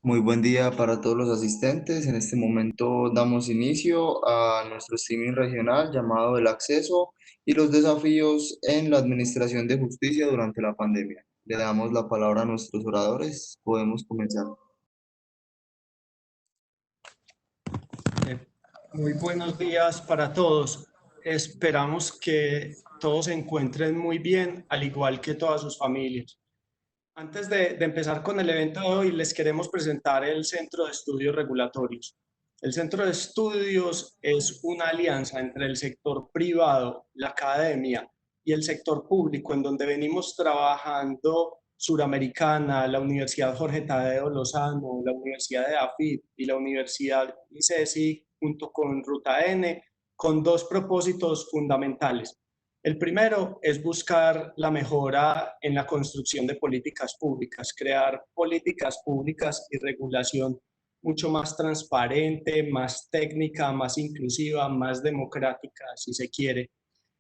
Muy buen día para todos los asistentes. En este momento damos inicio a nuestro streaming regional llamado El Acceso y los desafíos en la administración de justicia durante la pandemia. Le damos la palabra a nuestros oradores. Podemos comenzar. Eh, Muy buenos días para todos. Esperamos que todos se encuentren muy bien, al igual que todas sus familias. Antes de empezar con el evento de hoy, les queremos presentar el Centro de Estudios Regulatorios. El Centro de Estudios es una alianza entre el sector privado, la academia y el sector público, en donde venimos trabajando Suramericana, la Universidad Jorge Tadeo Lozano, la Universidad de AFIT y la Universidad ICESI, junto con Ruta N, con dos propósitos fundamentales. El primero es buscar la mejora en la construcción de políticas públicas, crear políticas públicas y regulación mucho más transparente, más técnica, más inclusiva, más democrática, si se quiere.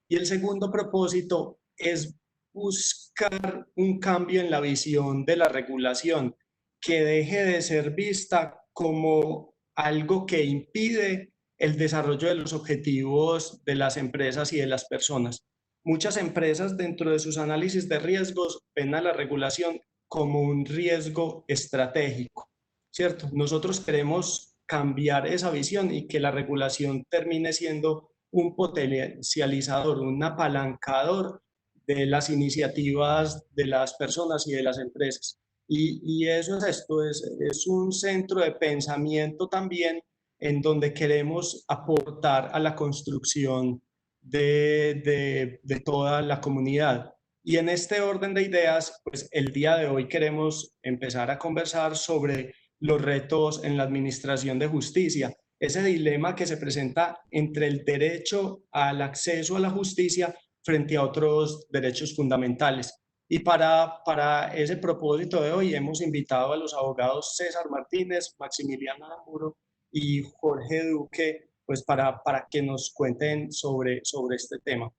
Y el segundo propósito es buscar un cambio en la visión de la regulación, que deje de ser vista como algo que impide el desarrollo de los objetivos de las empresas y de las personas. Muchas empresas dentro de sus análisis de riesgos ven a la regulación como un riesgo estratégico, ¿cierto? Nosotros queremos cambiar esa visión y que la regulación termine siendo un potencializador, un apalancador de las iniciativas de las personas y de las empresas. Y eso es esto, es un centro de pensamiento también en donde queremos aportar a la construcción de toda la comunidad. Y en este orden de ideas, pues el día de hoy queremos empezar a conversar sobre los retos en la administración de justicia, ese dilema que se presenta entre el derecho al acceso a la justicia frente a otros derechos fundamentales. Y para ese propósito de hoy hemos invitado a los abogados César Martínez, Maximiliano Aramburo y Jorge Duque, pues para que nos cuenten sobre este tema.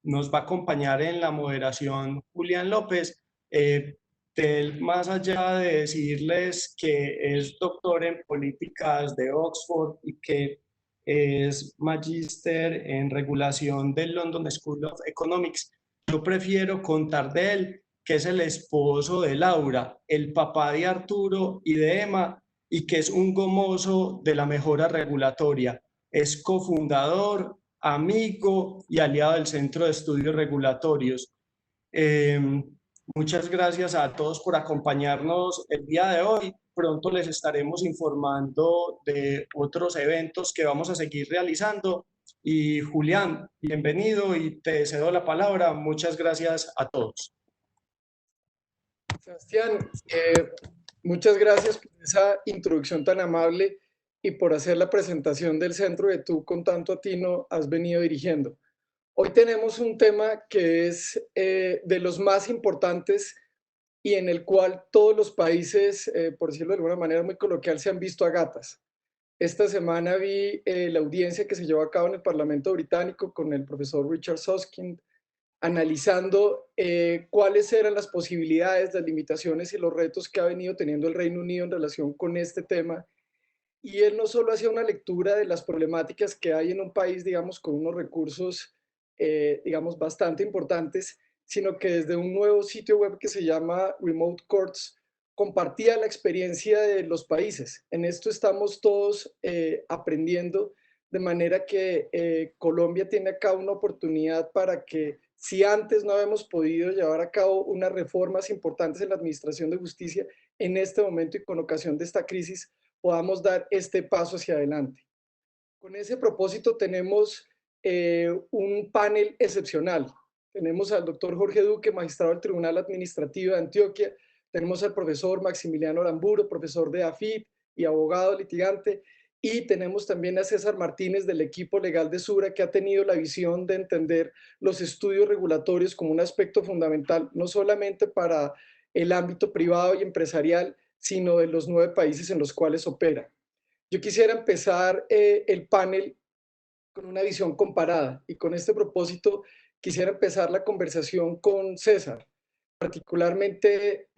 Nos va a acompañar en la moderación Julián López. Él, más allá de decirles que es doctor en políticas de Oxford y que es magíster en regulación del London School of Economics, yo prefiero contar de él que es el esposo de Laura, el papá de Arturo y de Emma, y que es un gomoso de la mejora regulatoria. Es cofundador, amigo y aliado del Centro de Estudios Regulatorios. Eh, Muchas gracias a todos por acompañarnos el día de hoy. Pronto les estaremos informando de otros eventos que vamos a seguir realizando. Y Julián, bienvenido y te cedo la palabra. Muchas gracias a todos. Sebastián, muchas gracias por esa introducción tan amable y por hacer la presentación del centro que tú con tanto atino has venido dirigiendo. Hoy tenemos un tema que es de los más importantes y en el cual todos los países, por decirlo de alguna manera muy coloquial, se han visto a gatas. Esta semana vi la audiencia que se llevó a cabo en el Parlamento británico con el profesor Richard Susskind, analizando cuáles eran las posibilidades, las limitaciones y los retos que ha venido teniendo el Reino Unido en relación con este tema. Y él no solo hacía una lectura de las problemáticas que hay en un país, digamos, con unos recursos, digamos, bastante importantes, sino que desde un nuevo sitio web que se llama Remote Courts, compartía la experiencia de los países. En esto estamos todos aprendiendo, de manera que Colombia tiene acá una oportunidad para que, si antes no habíamos podido llevar a cabo unas reformas importantes en la administración de justicia, en este momento y con ocasión de esta crisis, podamos dar este paso hacia adelante. Con ese propósito tenemos un panel excepcional. Tenemos al doctor Jorge Duque, magistrado del Tribunal Administrativo de Antioquia. Tenemos al profesor Maximiliano Aramburo, profesor de AFIT y abogado litigante. Y tenemos también a César Martínez del equipo legal de Sura, que ha tenido la visión de entender los estudios regulatorios como un aspecto fundamental, no solamente para el ámbito privado y empresarial, sino de los 9 países en los cuales opera. Yo quisiera empezar el panel con una visión comparada y con este propósito quisiera empezar la conversación con César. Particularmente,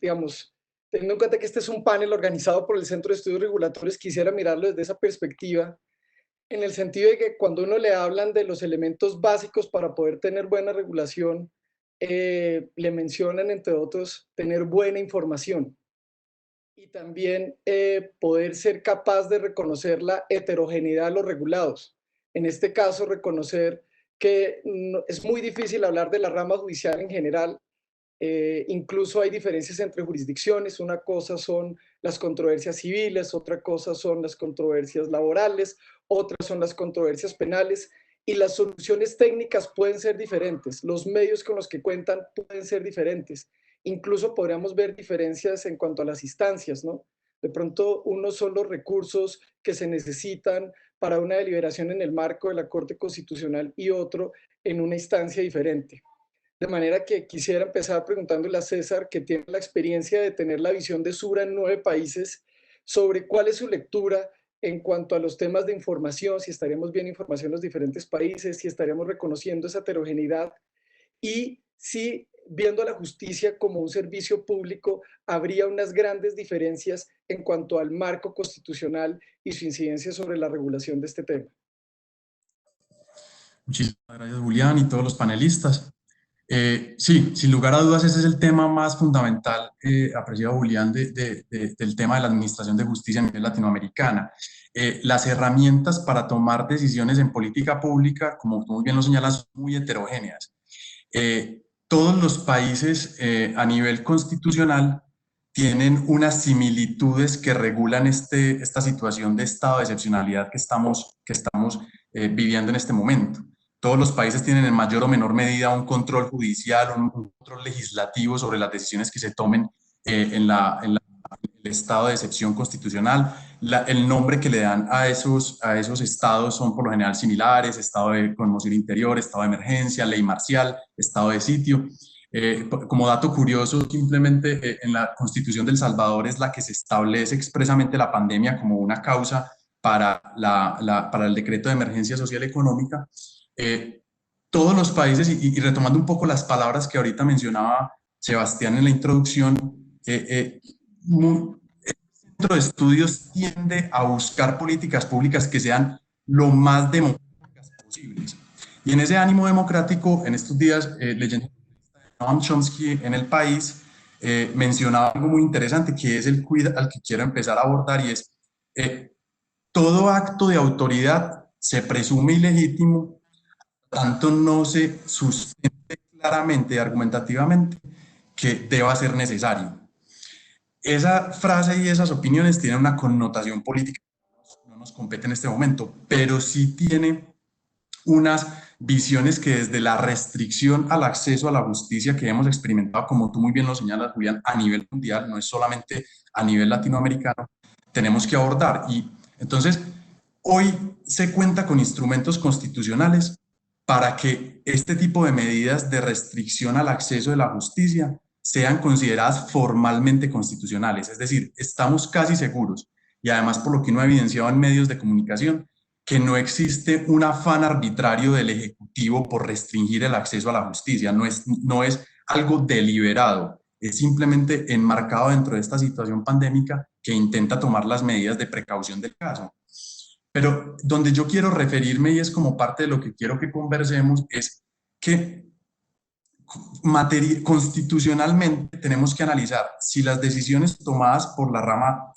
digamos, teniendo en cuenta que este es un panel organizado por el Centro de Estudios Regulatorios, quisiera mirarlo desde esa perspectiva, en el sentido de que cuando uno le hablan de los elementos básicos para poder tener buena regulación, le mencionan, entre otros, tener buena información y también poder ser capaz de reconocer la heterogeneidad de los regulados. En este caso, reconocer que es muy difícil hablar de la rama judicial en general. Incluso hay diferencias entre jurisdicciones. Una cosa son las controversias civiles, otra cosa son las controversias laborales, otras son las controversias penales, y las soluciones técnicas pueden ser diferentes, los medios con los que cuentan pueden ser diferentes. Incluso podríamos ver diferencias en cuanto a las instancias, ¿no? De pronto, unos son los recursos que se necesitan para una deliberación en el marco de la Corte Constitucional y otro en una instancia diferente. De manera que quisiera empezar preguntándole a César, que tiene la experiencia de tener la visión de Sura en 9 países, sobre cuál es su lectura en cuanto a los temas de información, si estaríamos viendo información en los diferentes países, si estaríamos reconociendo esa heterogeneidad y si viendo a la justicia como un servicio público habría unas grandes diferencias en cuanto al marco constitucional y su incidencia sobre la regulación de este tema. Muchísimas gracias, Julián, y todos los panelistas. Sí, sin lugar a dudas, ese es el tema más fundamental, apreciado Julián, del tema de la administración de justicia a nivel latinoamericana. Las herramientas para tomar decisiones en política pública, como tú muy bien lo señalas, son muy heterogéneas. Todos los países a nivel constitucional tienen unas similitudes que regulan esta situación de estado de excepcionalidad que estamos viviendo en este momento. Todos los países tienen en mayor o menor medida un control judicial, un control legislativo sobre las decisiones que se tomen en el estado de excepción constitucional. El nombre que le dan a esos estados son por lo general similares: estado de conmoción interior, estado de emergencia, ley marcial, estado de sitio. Como dato curioso, simplemente en la Constitución de El Salvador es la que se establece expresamente la pandemia como una causa para el decreto de emergencia social y económica. Todos los países, y retomando un poco las palabras que ahorita mencionaba Sebastián en la introducción, el centro de estudios tiende a buscar políticas públicas que sean lo más democráticas posibles. Y en ese ánimo democrático, en estos días, leyendo Noam Chomsky en El País, mencionaba algo muy interesante, que es el quid al que quiero empezar a abordar, y es todo acto de autoridad se presume ilegítimo, tanto no se sustente claramente y argumentativamente que deba ser necesario. Esa frase y esas opiniones tienen una connotación política que no nos compete en este momento, pero sí tiene unas visiones que desde la restricción al acceso a la justicia que hemos experimentado, como tú muy bien lo señalas, Julián, a nivel mundial, no es solamente a nivel latinoamericano, tenemos que abordar. Y entonces, hoy se cuenta con instrumentos constitucionales para que este tipo de medidas de restricción al acceso de la justicia sean consideradas formalmente constitucionales. Es decir, estamos casi seguros, y además por lo que uno ha evidenciado en medios de comunicación, que no existe un afán arbitrario del Ejecutivo por restringir el acceso a la justicia. No es algo deliberado, es simplemente enmarcado dentro de esta situación pandémica que intenta tomar las medidas de precaución del caso. Pero donde yo quiero referirme, y es como parte de lo que quiero que conversemos, es que constitucionalmente tenemos que analizar si las decisiones tomadas por la rama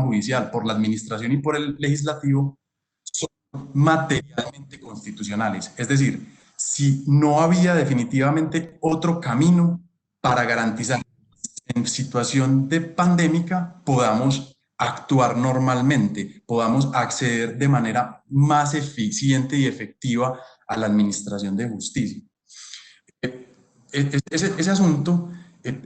judicial, por la administración y por el legislativo son materialmente constitucionales. Es decir, si no había definitivamente otro camino para garantizar que en situación de pandémica podamos actuar normalmente, podamos acceder de manera más eficiente y efectiva a la administración de justicia. Ese asunto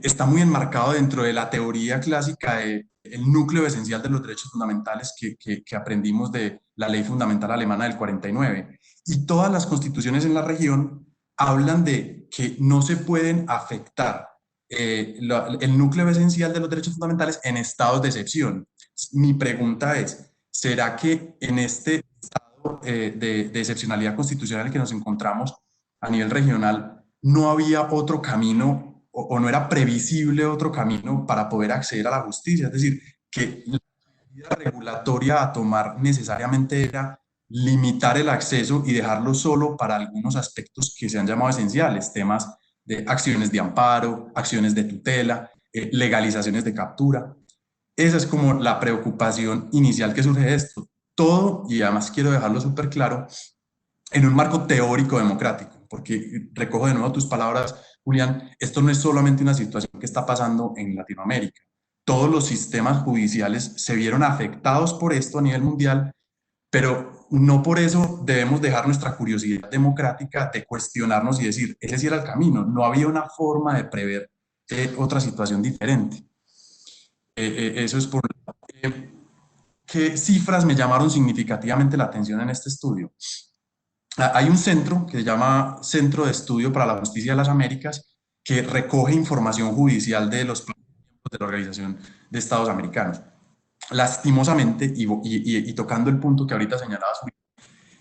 está muy enmarcado dentro de la teoría clásica del núcleo esencial de los derechos fundamentales que aprendimos de la ley fundamental alemana del 49. Y todas las constituciones en la región hablan de que no se pueden afectar el núcleo esencial de los derechos fundamentales en estados de excepción. Mi pregunta es, ¿será que en este estado de excepcionalidad constitucional en que nos encontramos a nivel regional no había otro camino o no era previsible otro camino para poder acceder a la justicia. Es decir, que la medida regulatoria a tomar necesariamente era limitar el acceso y dejarlo solo para algunos aspectos que se han llamado esenciales, temas de acciones de amparo, acciones de tutela, legalizaciones de captura. Esa es como la preocupación inicial que surge de esto. Todo, y además quiero dejarlo súper claro, en un marco teórico democrático, porque recojo de nuevo tus palabras, Julián, esto no es solamente una situación que está pasando en Latinoamérica. Todos los sistemas judiciales se vieron afectados por esto a nivel mundial, pero no por eso debemos dejar nuestra curiosidad democrática de cuestionarnos y decir, ese sí era el camino, no había una forma de prever otra situación diferente. Eso es por... ¿Qué cifras me llamaron significativamente la atención en este estudio? Hay un centro que se llama Centro de Estudio para la Justicia de las Américas que recoge información judicial de los miembros de la Organización de Estados Americanos. Lastimosamente, y tocando el punto que ahorita señalabas,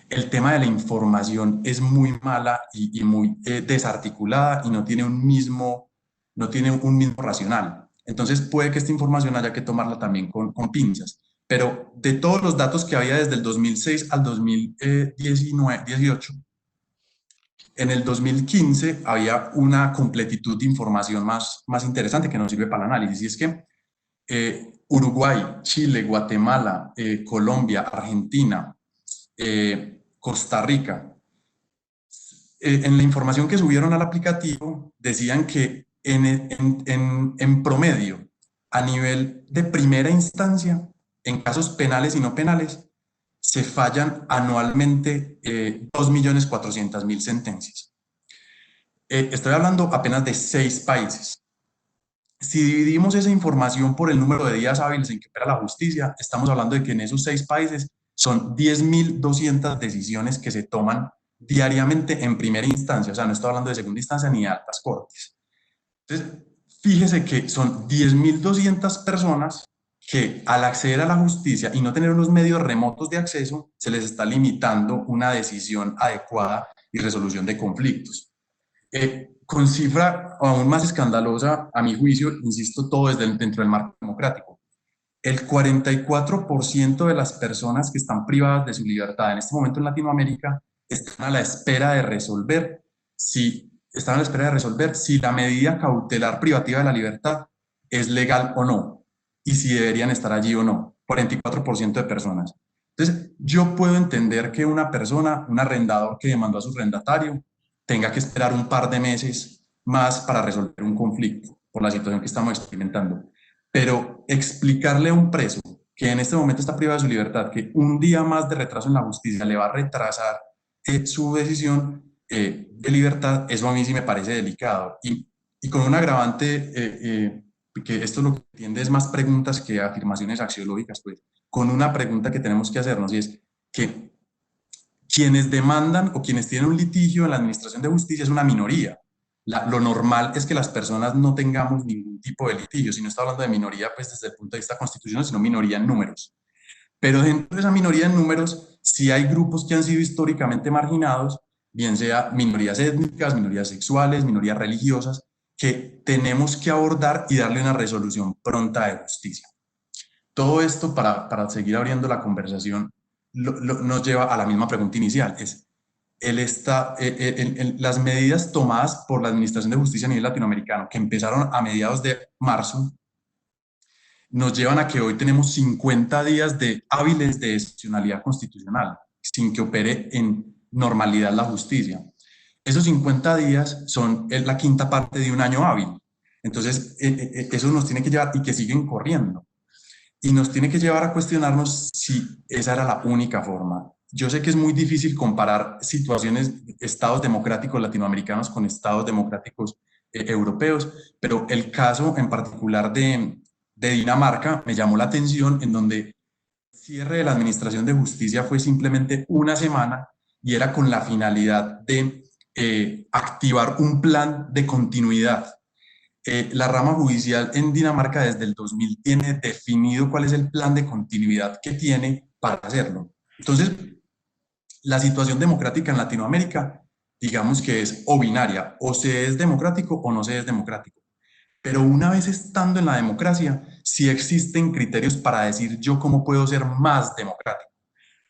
el tema de la información es muy mala y muy desarticulada y no tiene un mismo racional. Entonces puede que esta información haya que tomarla también con pinzas. Pero de todos los datos que había desde el 2006 al 2018, en el 2015 había una completitud de información más interesante que nos sirve para el análisis, y es que Uruguay, Chile, Guatemala, Colombia, Argentina, Costa Rica, en la información que subieron al aplicativo decían que en promedio, a nivel de primera instancia, en casos penales y no penales, se fallan anualmente 2.400.000 sentencias. Estoy hablando apenas de 6 países. Si dividimos esa información por el número de días hábiles en que opera la justicia, estamos hablando de que en esos 6 países son 10.200 decisiones que se toman diariamente en primera instancia, o sea, no estoy hablando de segunda instancia ni de altas cortes. Entonces, fíjese que son 10.200 personas que al acceder a la justicia y no tener unos medios remotos de acceso, se les está limitando una decisión adecuada y resolución de conflictos. Con cifra aún más escandalosa, a mi juicio, insisto, todo dentro del marco democrático. El 44% de las personas que están privadas de su libertad en este momento en Latinoamérica están a la espera de resolver si la medida cautelar privativa de la libertad es legal o no, y si deberían estar allí o no. 44% de personas. Entonces, yo puedo entender que una persona, un arrendador que demandó a su arrendatario, tenga que esperar un par de meses más para resolver un conflicto por la situación que estamos experimentando. Pero explicarle a un preso que en este momento está privado de su libertad, que un día más de retraso en la justicia le va a retrasar su decisión de libertad, eso a mí sí me parece delicado. Y con un agravante, que esto lo que tiende es más preguntas que afirmaciones axiológicas, pues, con una pregunta que tenemos que hacernos, y es que quienes demandan o quienes tienen un litigio en la administración de justicia es una minoría. Lo normal es que las personas no tengamos ningún tipo de litigio, si no está hablando de minoría pues desde el punto de vista constitucional, sino minoría en números. Pero dentro de esa minoría en números, sí hay grupos que han sido históricamente marginados, bien sea minorías étnicas, minorías sexuales, minorías religiosas, que tenemos que abordar y darle una resolución pronta de justicia. Todo esto, para seguir abriendo la conversación, nos lleva a la misma pregunta inicial, es las medidas tomadas por la Administración de Justicia a nivel latinoamericano, que empezaron a mediados de marzo, nos llevan a que hoy tenemos 50 días hábiles de excepcionalidad constitucional, sin que opere en normalidad la justicia. Esos 50 días es la quinta parte de un año hábil. Entonces, eso nos tiene que llevar, y que siguen corriendo, y nos tiene que llevar a cuestionarnos si esa era la única forma. Yo sé que es muy difícil comparar situaciones, estados democráticos latinoamericanos con estados democráticos europeos, pero el caso en particular de Dinamarca me llamó la atención, en donde el cierre de la administración de justicia fue simplemente una semana y era con la finalidad de activar un plan de continuidad. La rama judicial en Dinamarca desde el 2000 tiene definido cuál es el plan de continuidad que tiene para hacerlo. Entonces, la situación democrática en Latinoamérica, digamos que es o binaria, o se es democrático o no se es democrático. Pero una vez estando en la democracia, sí existen criterios para decir yo cómo puedo ser más democrático.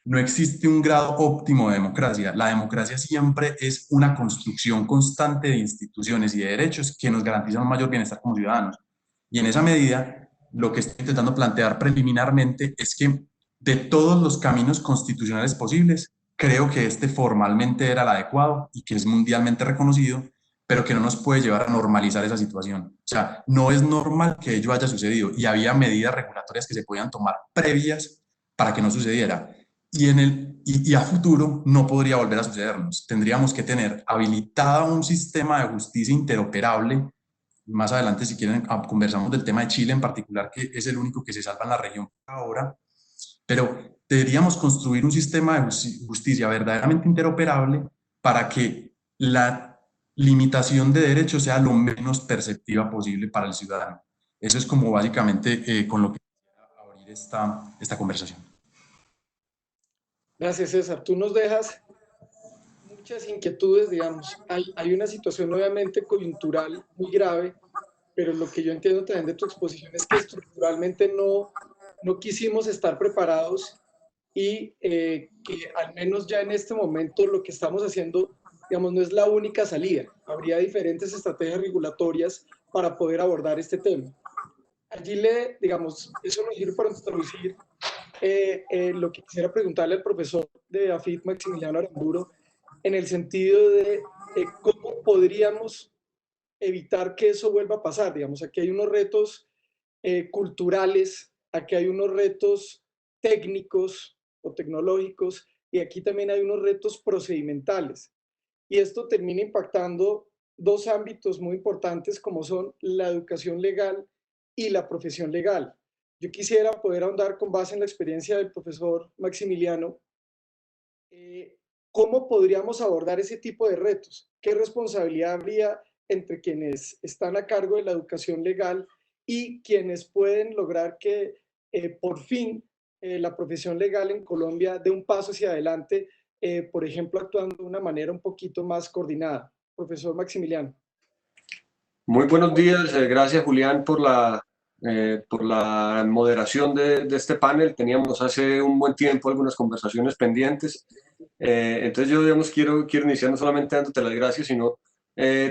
No existe un grado óptimo de democracia. La democracia siempre es una construcción constante de instituciones y de derechos que nos garantizan un mayor bienestar como ciudadanos. Y en esa medida, lo que estoy intentando plantear preliminarmente es que de todos los caminos constitucionales posibles, creo que este formalmente era el adecuado y que es mundialmente reconocido, pero que no nos puede llevar a normalizar esa situación. O sea, no es normal que ello haya sucedido y había medidas regulatorias que se podían tomar previas para que no sucediera y a futuro no podría volver a sucedernos. Tendríamos que tener habilitado un sistema de justicia interoperable. Más adelante, si quieren, conversamos del tema de Chile en particular, que es el único que se salva en la región ahora, pero deberíamos construir un sistema de justicia verdaderamente interoperable para que la limitación de derechos sea lo menos perceptiva posible para el ciudadano. Eso es como básicamente con lo que quiero abrir esta conversación. Gracias, César. Tú nos dejas muchas inquietudes, digamos. Hay una situación obviamente coyuntural muy grave, pero lo que yo entiendo también de tu exposición es que estructuralmente no quisimos estar preparados y que al menos ya en este momento lo que estamos haciendo, digamos, no es la única salida. Habría diferentes estrategias regulatorias para poder abordar este tema. Allí digamos, eso nos sirve para introducir lo que quisiera preguntarle al profesor de AFIT, Maximiliano Aramburo, en el sentido de cómo podríamos evitar que eso vuelva a pasar. Digamos, aquí hay unos retos culturales, aquí hay unos retos técnicos o tecnológicos y aquí también hay unos retos procedimentales. Y esto termina impactando dos ámbitos muy importantes como son la educación legal y la profesión legal. Yo quisiera poder ahondar con base en la experiencia del profesor Maximiliano, ¿cómo podríamos abordar ese tipo de retos? ¿Qué responsabilidad habría entre quienes están a cargo de la educación legal y quienes pueden lograr que por fin la profesión legal en Colombia dé un paso hacia adelante, por ejemplo, actuando de una manera un poquito más coordinada? Profesor Maximiliano. Muy buenos días, gracias Julián por la moderación de este panel. Teníamos hace un buen tiempo algunas conversaciones pendientes. Entonces yo, digamos, quiero iniciar no solamente dándote las gracias, sino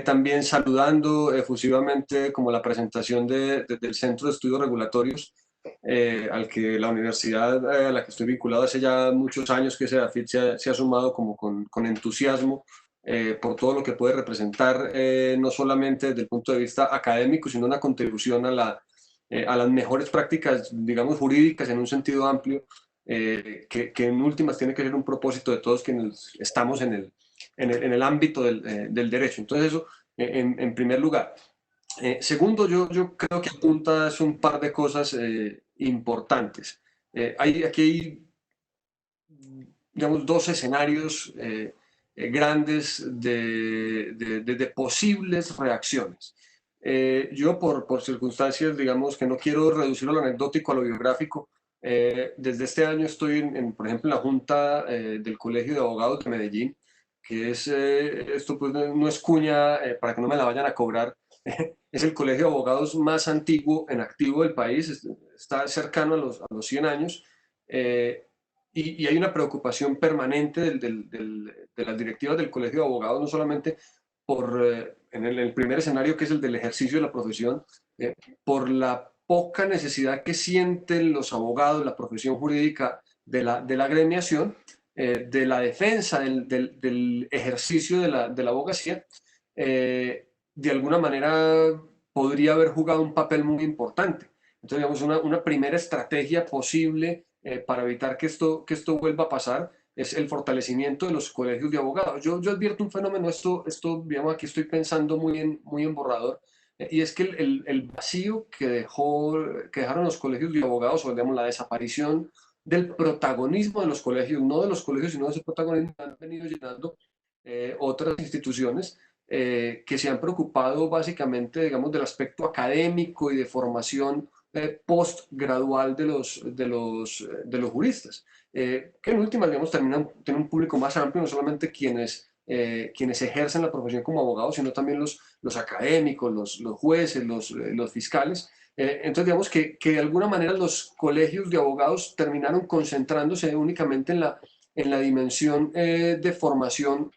también saludando efusivamente como la presentación del Centro de Estudios Regulatorios, al que la universidad a la que estoy vinculado hace ya muchos años, que CEDAFIT se ha sumado como con entusiasmo por todo lo que puede representar, no solamente desde el punto de vista académico, sino una contribución a las mejores prácticas, digamos, jurídicas en un sentido amplio, que en últimas tiene que ser un propósito de todos quienes estamos en el ámbito del derecho. Entonces eso, en primer lugar. Segundo, yo creo que apuntas un par de cosas importantes. Aquí hay, digamos, dos escenarios grandes de posibles reacciones. Yo, por circunstancias, digamos, que no quiero reducir lo anecdótico a lo biográfico, desde este año estoy, por ejemplo, en la Junta del Colegio de Abogados de Medellín, que es, esto pues no es cuña para que no me la vayan a cobrar, es el colegio de abogados más antiguo en activo del país, está cercano a los 100 años, y hay una preocupación permanente de las directivas del colegio de abogados, no solamente en el primer escenario, que es el del ejercicio de la profesión, por la poca necesidad que sienten los abogados, la profesión jurídica de la gremiación, de la defensa del ejercicio de la abogacía, de alguna manera podría haber jugado un papel muy importante. Entonces, digamos, una primera estrategia posible para evitar que esto vuelva a pasar es el fortalecimiento de los colegios de abogados. Yo advierto un fenómeno, digamos, aquí estoy pensando muy en borrador, y es que el vacío que dejaron los colegios de abogados, o digamos, la desaparición del protagonismo de los colegios, no de los colegios, sino de ese protagonismo que han venido llenando otras instituciones que se han preocupado básicamente, digamos, del aspecto académico y de formación postgradual de los juristas, que en últimas, digamos, tienen un público más amplio, no solamente quienes quienes ejercen la profesión como abogados, sino también los académicos, los jueces, los fiscales. Entonces, digamos que de alguna manera los colegios de abogados terminaron concentrándose únicamente en la dimensión de formación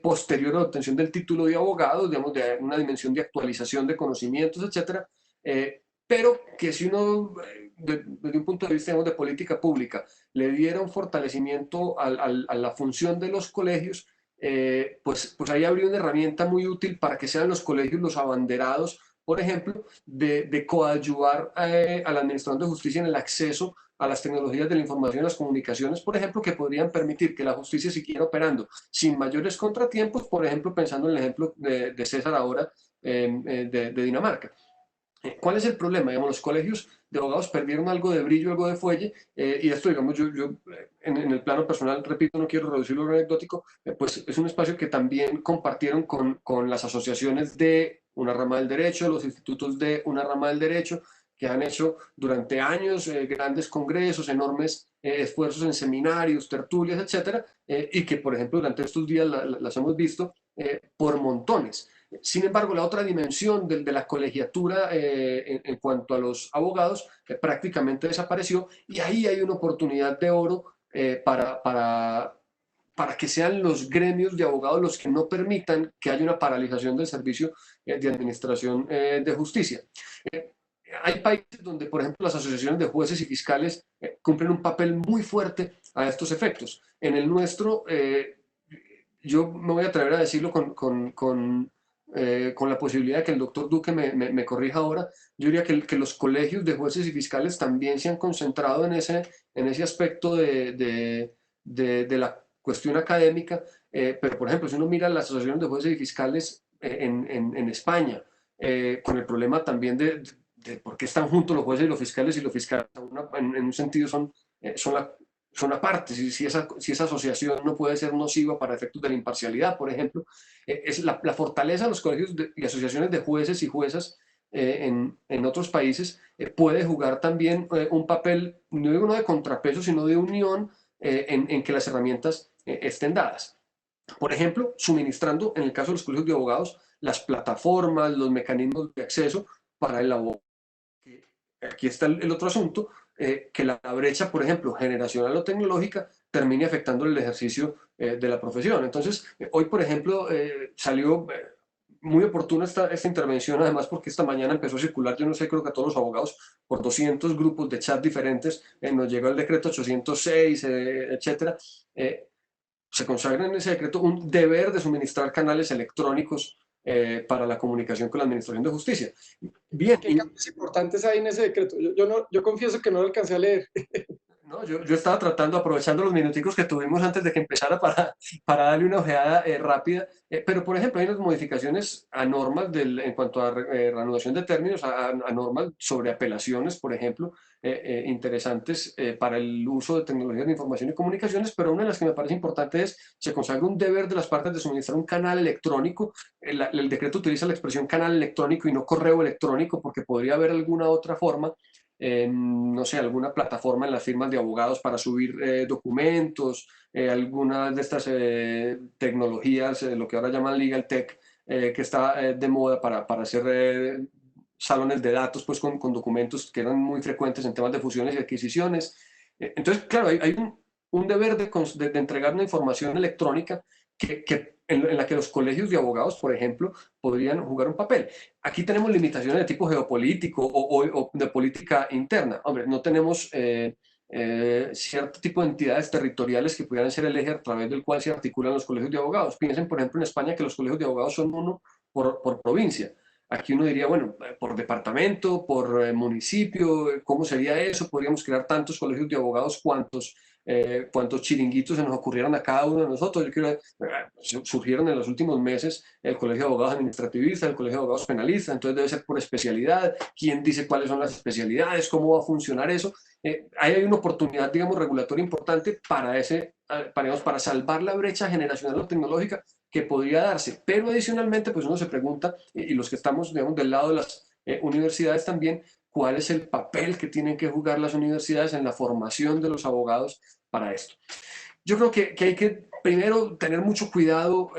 posterior a la obtención del título de abogado, digamos, de una dimensión de actualización de conocimientos, etcétera, pero que si uno, desde un punto de vista, digamos, de política pública, le diera un fortalecimiento a la función de los colegios, pues ahí habría una herramienta muy útil para que sean los colegios los abanderados, por ejemplo, de coadyuvar al administrador de justicia en el acceso a las tecnologías de la información y las comunicaciones, por ejemplo, que podrían permitir que la justicia siguiera operando sin mayores contratiempos, por ejemplo, pensando en el ejemplo de César ahora de Dinamarca. ¿Cuál es el problema? Digamos, los colegios de abogados perdieron algo de brillo, algo de fuelle, y esto, digamos, yo en el plano personal, repito, no quiero reducirlo a lo anecdótico, pues es un espacio que también compartieron con las asociaciones de una rama del derecho, los institutos de una rama del derecho, que han hecho durante años grandes congresos, enormes esfuerzos en seminarios, tertulias, etcétera, y que, por ejemplo, durante estos días las hemos visto por montones. Sin embargo, la otra dimensión de la colegiatura en cuanto a los abogados prácticamente desapareció, y ahí hay una oportunidad de oro para que sean los gremios de abogados los que no permitan que haya una paralización del servicio de administración de justicia. Hay países donde, por ejemplo, las asociaciones de jueces y fiscales cumplen un papel muy fuerte a estos efectos. En el nuestro, yo me voy a atrever a decirlo con la posibilidad de que el doctor Duque me corrija ahora, yo diría que los colegios de jueces y fiscales también se han concentrado en ese aspecto de la cuestión académica, pero por ejemplo, si uno mira las asociaciones de jueces y fiscales en España, con el problema también de por qué están juntos los jueces y los fiscales en un sentido son aparte, si esa asociación no puede ser nociva para efectos de la imparcialidad, por ejemplo, es la fortaleza de los colegios y asociaciones de jueces y juezas en otros países puede jugar también un papel, no digo no de contrapeso, sino de unión en que las herramientas estén dadas. Por ejemplo, suministrando, en el caso de los colegios de abogados, las plataformas, los mecanismos de acceso para el abogado. Aquí está el otro asunto, que la brecha, por ejemplo, generacional o tecnológica, termine afectando el ejercicio de la profesión. Entonces, hoy, por ejemplo, salió muy oportuna esta intervención, además porque esta mañana empezó a circular, yo no sé, creo que a todos los abogados, por 200 grupos de chat diferentes, nos llegó el decreto 806, etcétera. Se consagra en ese decreto un deber de suministrar canales electrónicos para la comunicación con la Administración de Justicia. Bien. ¿Qué cambios importantes hay en ese decreto? Yo confieso que no lo alcancé a leer. No, yo estaba tratando, aprovechando los minuticos que tuvimos antes de que empezara para darle una ojeada rápida, pero por ejemplo hay unas modificaciones a normas en cuanto a reanudación de términos, a normas sobre apelaciones, por ejemplo, interesantes para el uso de tecnologías de información y comunicaciones, pero una de las que me parece importante es, se consagra un deber de las partes de suministrar un canal electrónico. El decreto utiliza la expresión canal electrónico y no correo electrónico, porque podría haber alguna otra forma, no sé, alguna plataforma en las firmas de abogados para subir documentos, algunas de estas tecnologías, lo que ahora llaman Legal Tech, que está de moda para hacer salones de datos pues, con documentos que eran muy frecuentes en temas de fusiones y adquisiciones. Entonces, claro, hay un deber de entregar una información electrónica en la que los colegios de abogados, por ejemplo, podrían jugar un papel. Aquí tenemos limitaciones de tipo geopolítico o de política interna. Hombre, no tenemos cierto tipo de entidades territoriales que pudieran ser el eje a través del cual se articulan los colegios de abogados. Piensen, por ejemplo, en España, que los colegios de abogados son uno por provincia. Aquí uno diría, bueno, por departamento, por municipio, ¿cómo sería eso? Podríamos crear tantos colegios de abogados cuantos chiringuitos se nos ocurrieran a cada uno de nosotros. Yo quiero, surgieron en los últimos meses el Colegio de Abogados Administrativistas, el Colegio de Abogados Penalistas, entonces debe ser por especialidad. ¿Quién dice cuáles son las especialidades? ¿Cómo va a funcionar eso? Ahí hay una oportunidad, digamos, regulatoria importante para salvar la brecha generacional o tecnológica que podría darse. Pero adicionalmente, pues uno se pregunta, y los que estamos, digamos, del lado de las universidades también, ¿cuál es el papel que tienen que jugar las universidades en la formación de los abogados para esto? yo creo que hay que primero tener mucho cuidado.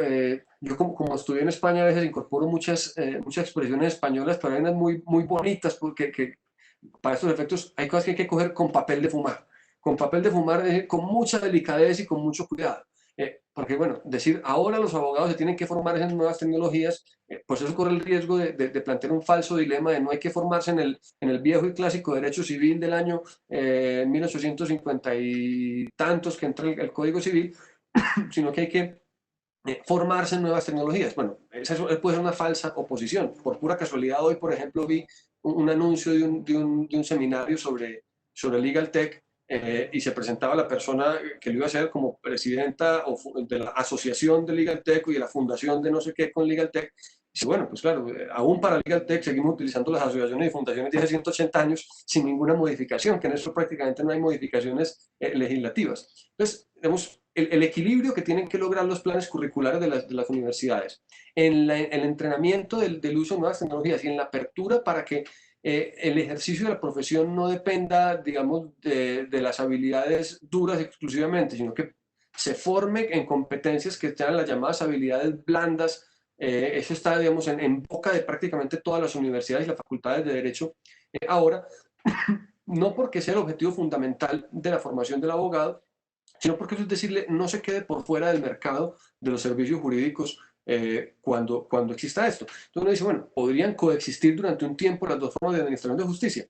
Yo como estudié en España a veces incorporo muchas expresiones españolas, pero hay unas muy bonitas porque para estos efectos hay cosas que hay que coger con papel de fumar. Con papel de fumar, con mucha delicadeza y con mucho cuidado. Porque, bueno, decir ahora los abogados se tienen que formar en nuevas tecnologías, pues eso corre el riesgo de plantear un falso dilema de no hay que formarse en el viejo y clásico derecho civil del año 1850 y tantos que entra el Código Civil, sino que hay que formarse en nuevas tecnologías. Bueno, esa puede ser una falsa oposición. Por pura casualidad, hoy, por ejemplo, vi un anuncio de un seminario sobre Legal Tech, y se presentaba la persona que lo iba a hacer como presidenta de la asociación de Legal Tech y de la fundación de no sé qué con Legal Tech. Y dice, bueno, pues claro, aún para Legal Tech seguimos utilizando las asociaciones y fundaciones de hace 180 años sin ninguna modificación, que en eso prácticamente no hay modificaciones legislativas. Entonces, tenemos el equilibrio que tienen que lograr los planes curriculares de las universidades, en el entrenamiento del uso de nuevas tecnologías y en la apertura para que el ejercicio de la profesión no dependa, digamos, de las habilidades duras exclusivamente, sino que se forme en competencias que sean las llamadas habilidades blandas. Eso está, digamos, en boca de prácticamente todas las universidades y las facultades de Derecho ahora, no porque sea el objetivo fundamental de la formación del abogado, sino porque eso es decirle, no se quede por fuera del mercado de los servicios jurídicos cuando exista esto. Entonces uno dice, bueno, podrían coexistir durante un tiempo las dos formas de administración de justicia.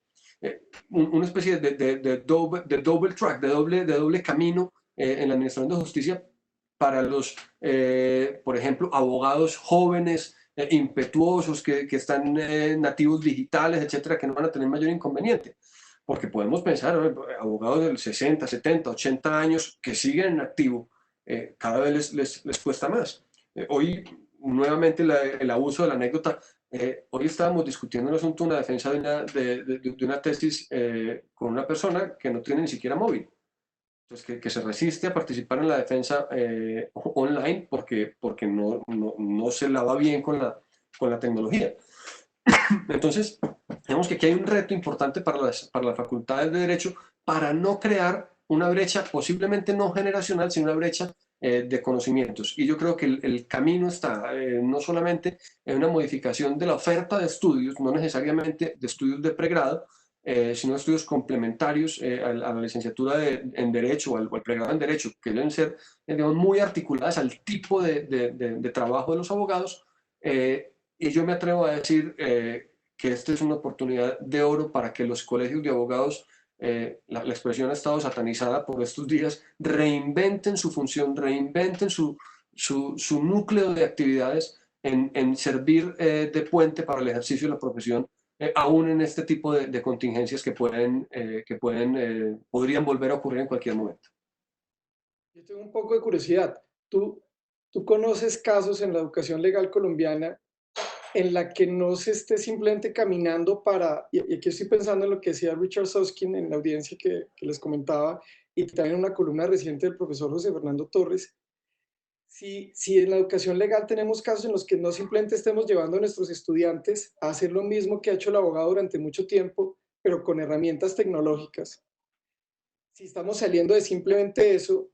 Una especie de double track, de doble camino en la administración de justicia para los, por ejemplo, abogados jóvenes, impetuosos, que están nativos digitales, etcétera, que no van a tener mayor inconveniente. Porque podemos pensar, abogados de 60, 70, 80 años que siguen en activo, cada vez les cuesta más. Hoy, nuevamente, el abuso de la anécdota. Hoy estábamos discutiendo el asunto de una defensa de una tesis con una persona que no tiene ni siquiera móvil. Entonces, que se resiste a participar en la defensa online porque no se la va bien con la tecnología. Entonces, digamos que aquí hay un reto importante para las facultades de Derecho para no crear una brecha, posiblemente no generacional, sino una brecha de conocimientos. Y yo creo que el camino está no solamente en una modificación de la oferta de estudios, no necesariamente de estudios de pregrado, sino de estudios complementarios a la licenciatura en Derecho o al pregrado en Derecho, que deben ser, digamos, muy articuladas al tipo de trabajo de los abogados. Y yo me atrevo a decir que esta es una oportunidad de oro para que los colegios de abogados, la expresión ha estado satanizada por estos días, reinventen su función, reinventen su núcleo de actividades en servir de puente para el ejercicio de la profesión, aún en este tipo de contingencias que podrían volver a ocurrir en cualquier momento. Yo tengo un poco de curiosidad. ¿Tú conoces casos en la educación legal colombiana en la que no se esté simplemente caminando y aquí estoy pensando en lo que decía Richard Susskind en la audiencia que les comentaba, y también en una columna reciente del profesor José Fernando Torres, si en la educación legal tenemos casos en los que no simplemente estemos llevando a nuestros estudiantes a hacer lo mismo que ha hecho el abogado durante mucho tiempo, pero con herramientas tecnológicas, si estamos saliendo de simplemente eso,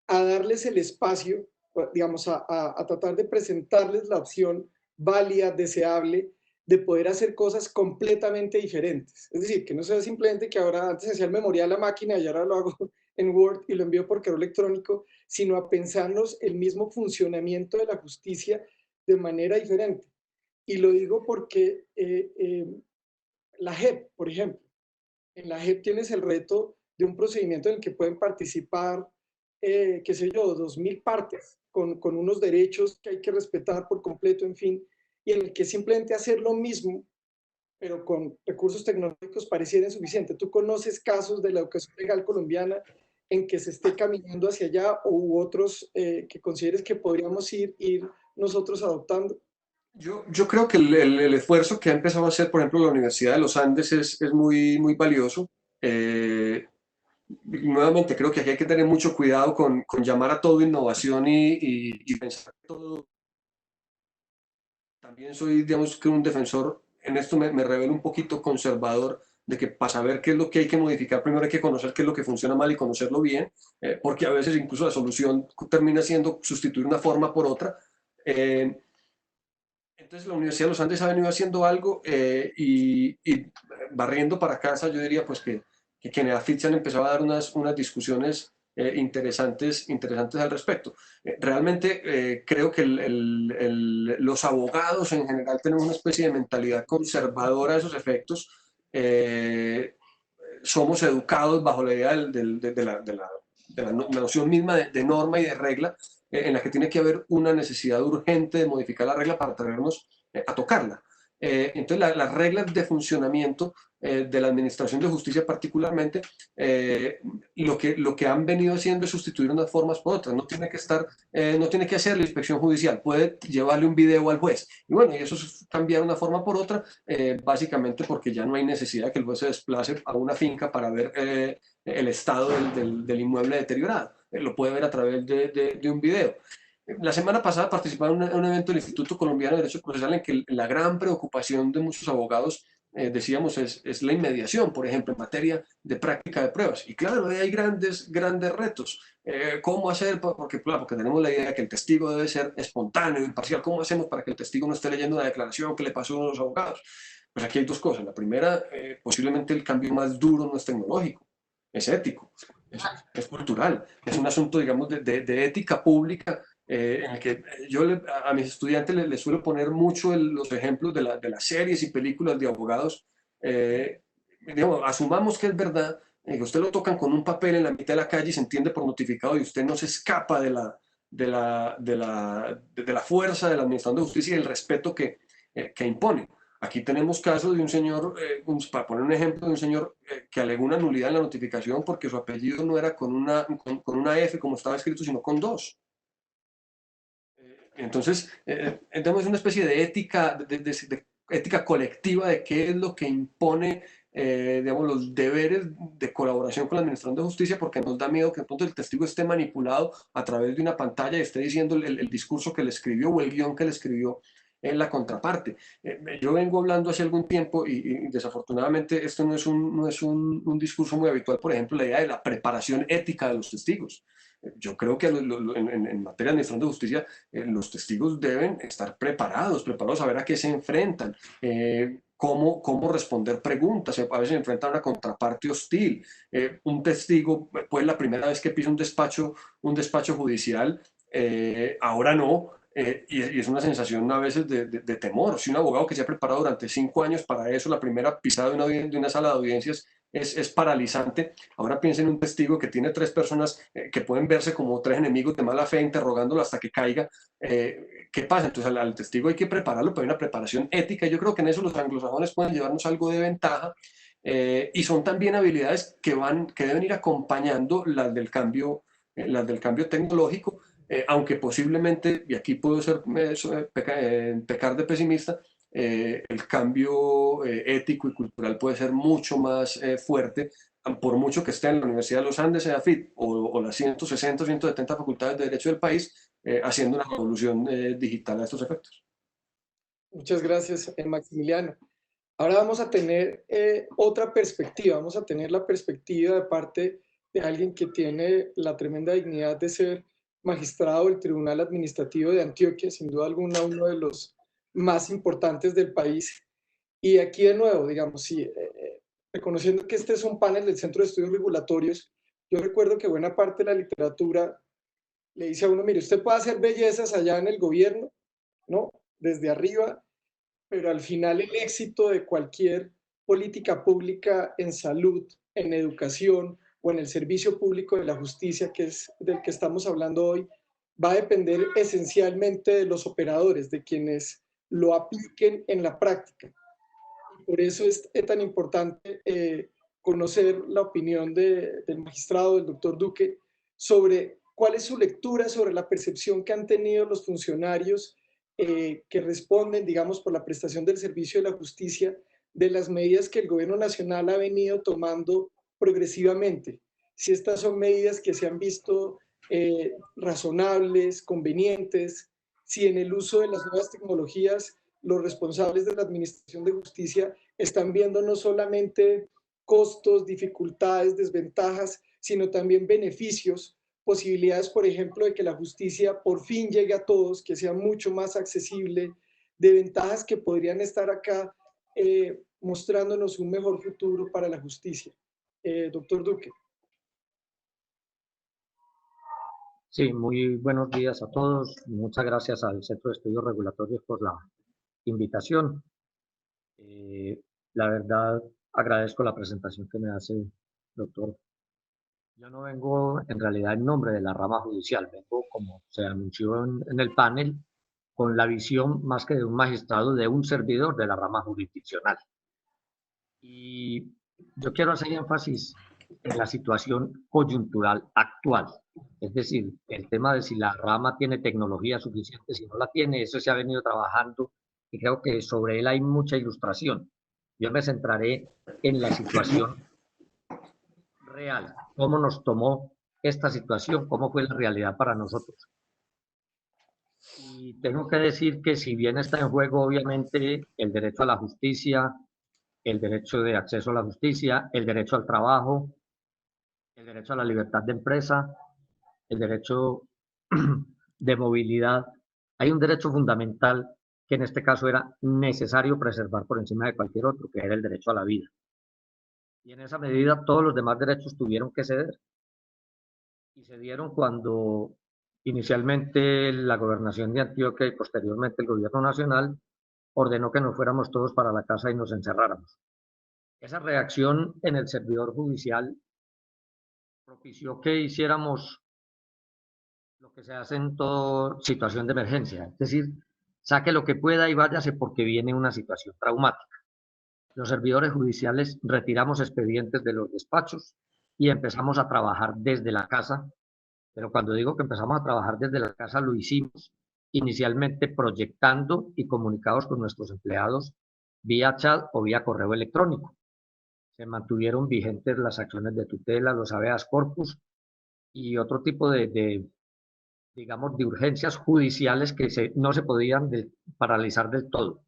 a darles el espacio, digamos, a tratar de presentarles la opción válida, deseable, de poder hacer cosas completamente diferentes. Es decir, que no sea simplemente que ahora antes hacía el memorial a la máquina y ahora lo hago en Word y lo envío por correo electrónico, sino a pensarnos el mismo funcionamiento de la justicia de manera diferente. Y lo digo porque la JEP, por ejemplo, en la JEP tienes el reto de un procedimiento en el que pueden participar, qué sé yo, 2000 partes, con unos derechos que hay que respetar por completo, en fin, y en el que simplemente hacer lo mismo, pero con recursos tecnológicos pareciera insuficiente. ¿Tú conoces casos de la educación legal colombiana en que se esté caminando hacia allá u otros que consideres que podríamos ir nosotros adoptando? Yo creo que el esfuerzo que ha empezado a hacer, por ejemplo, la Universidad de los Andes es muy valioso. Nuevamente, creo que aquí hay que tener mucho cuidado con llamar a todo innovación y pensar que todo. También soy, digamos, que un defensor, en esto me revelo un poquito conservador de que para saber qué es lo que hay que modificar, primero hay que conocer qué es lo que funciona mal y conocerlo bien, porque a veces incluso la solución termina siendo sustituir una forma por otra. Entonces la Universidad de los Andes ha venido haciendo algo y barriendo para casa, yo diría pues que en EAFIT se han empezado a dar unas discusiones interesantes al respecto. Realmente creo que los abogados en general tenemos una especie de mentalidad conservadora a esos efectos. Somos educados bajo la idea de la noción misma de norma y de regla, en la que tiene que haber una necesidad urgente de modificar la regla para atrevernos a tocarla. Entonces, las reglas de funcionamiento de la Administración de Justicia particularmente, lo que han venido haciendo es sustituir unas formas por otras. No tiene que hacer la inspección judicial, puede llevarle un video al juez. Y bueno, y eso es cambiar una forma por otra, básicamente porque ya no hay necesidad que el juez se desplace a una finca para ver el estado del inmueble deteriorado. Lo puede ver a través de un video. La semana pasada participaba en un evento del Instituto Colombiano de Derecho Procesal en que la gran preocupación de muchos abogados, decíamos, es la inmediación, por ejemplo, en materia de práctica de pruebas. Y claro, hay grandes retos. ¿Cómo hacer? Porque tenemos la idea de que el testigo debe ser espontáneo, imparcial. ¿Cómo hacemos para que el testigo no esté leyendo una declaración que le pasó a uno de los abogados? Pues aquí hay dos cosas. La primera, posiblemente el cambio más duro no es tecnológico, es ético, es cultural, es un asunto, digamos, de ética pública, en el que yo a mis estudiantes les suelo poner mucho los ejemplos de las series y películas de abogados. Digamos, asumamos que es verdad, que usted lo tocan con un papel en la mitad de la calle y se entiende por notificado y usted no se escapa de la fuerza de la Administración de Justicia y el respeto que impone. Aquí tenemos casos de un señor, para poner un ejemplo, de un señor que alegó una nulidad en la notificación porque su apellido no era con una F como estaba escrito, sino con dos. Entonces, tenemos una especie de ética, de ética colectiva de qué es lo que impone, digamos, los deberes de colaboración con la Administración de Justicia, porque nos da miedo que de pronto el testigo esté manipulado a través de una pantalla y esté diciendo el discurso que le escribió o el guión que le escribió en la contraparte. Yo vengo hablando hace algún tiempo y desafortunadamente esto no es un discurso muy habitual, por ejemplo, la idea de la preparación ética de los testigos. Yo creo que en materia de administración de justicia, los testigos deben estar preparados a ver a qué se enfrentan, cómo responder preguntas. A veces se enfrentan a una contraparte hostil. Un testigo, pues la primera vez que pisa un despacho judicial, ahora no. Y es una sensación a veces de temor. Si un abogado que se ha preparado durante 5 años para eso, la primera pisada de una sala de audiencias es paralizante. Ahora piensen en un testigo que tiene 3 personas que pueden verse como 3 enemigos de mala fe interrogándolo hasta que caiga. ¿Qué pasa? Entonces al testigo hay que prepararlo, pero hay una preparación ética. Yo creo que en eso los anglosajones pueden llevarnos algo de ventaja, y son también habilidades que deben ir acompañando las del cambio tecnológico. Aunque posiblemente, y aquí puedo pecar de pesimista, el cambio ético y cultural puede ser mucho más fuerte, por mucho que esté en la Universidad de los Andes, EAFIT, o las 160 o 170 facultades de Derecho del país, haciendo una revolución digital a estos efectos. Muchas gracias, Maximiliano. Ahora vamos a tener otra perspectiva, vamos a tener la perspectiva de parte de alguien que tiene la tremenda dignidad de ser magistrado del Tribunal Administrativo de Antioquia, sin duda alguna uno de los más importantes del país. Y aquí de nuevo, digamos, sí, reconociendo que este es un panel del Centro de Estudios Regulatorios, yo recuerdo que buena parte de la literatura le dice a uno, mire, usted puede hacer bellezas allá en el gobierno, ¿no? Desde arriba, pero al final el éxito de cualquier política pública en salud, en educación o en el servicio público de la justicia, que es del que estamos hablando hoy, va a depender esencialmente de los operadores, de quienes lo apliquen en la práctica. Por eso es tan importante conocer la opinión del magistrado, del doctor Duque, sobre cuál es su lectura sobre la percepción que han tenido los funcionarios que responden, digamos, por la prestación del servicio de la justicia, de las medidas que el gobierno nacional ha venido tomando progresivamente. Si estas son medidas que se han visto razonables, convenientes, si en el uso de las nuevas tecnologías los responsables de la Administración de Justicia están viendo no solamente costos, dificultades, desventajas, sino también beneficios, posibilidades, por ejemplo, de que la justicia por fin llegue a todos, que sea mucho más accesible, de ventajas que podrían estar acá mostrándonos un mejor futuro para la justicia. Doctor Duque. Sí, muy buenos días a todos. Muchas gracias al Centro de Estudios Regulatorios por la invitación. La verdad, agradezco la presentación que me hace, doctor. Yo no vengo en realidad en nombre de la rama judicial, vengo, como se anunció en el panel, con la visión más que de un magistrado, de un servidor de la rama jurisdiccional. Y yo quiero hacer énfasis en la situación coyuntural actual. Es decir, el tema de si la rama tiene tecnología suficiente, si no la tiene, eso se ha venido trabajando y creo que sobre él hay mucha ilustración. Yo me centraré en la situación real, cómo nos tomó esta situación, cómo fue la realidad para nosotros. Y tengo que decir que si bien está en juego obviamente el derecho a la justicia, el derecho de acceso a la justicia, el derecho al trabajo, el derecho a la libertad de empresa, el derecho de movilidad. Hay un derecho fundamental que en este caso era necesario preservar por encima de cualquier otro, que era el derecho a la vida. Y en esa medida todos los demás derechos tuvieron que ceder. Y se dieron cuando inicialmente la gobernación de Antioquia y posteriormente el gobierno nacional ordenó que nos fuéramos todos para la casa y nos encerráramos. Esa reacción en el servidor judicial propició que hiciéramos lo que se hace en toda situación de emergencia, es decir, saque lo que pueda y váyase porque viene una situación traumática. Los servidores judiciales retiramos expedientes de los despachos y empezamos a trabajar desde la casa, pero cuando digo que empezamos a trabajar desde la casa lo hicimos inicialmente proyectando y comunicados con nuestros empleados vía chat o vía correo electrónico. Se mantuvieron vigentes las acciones de tutela, los habeas corpus y otro tipo digamos, de urgencias judiciales que no se podían paralizar del todo.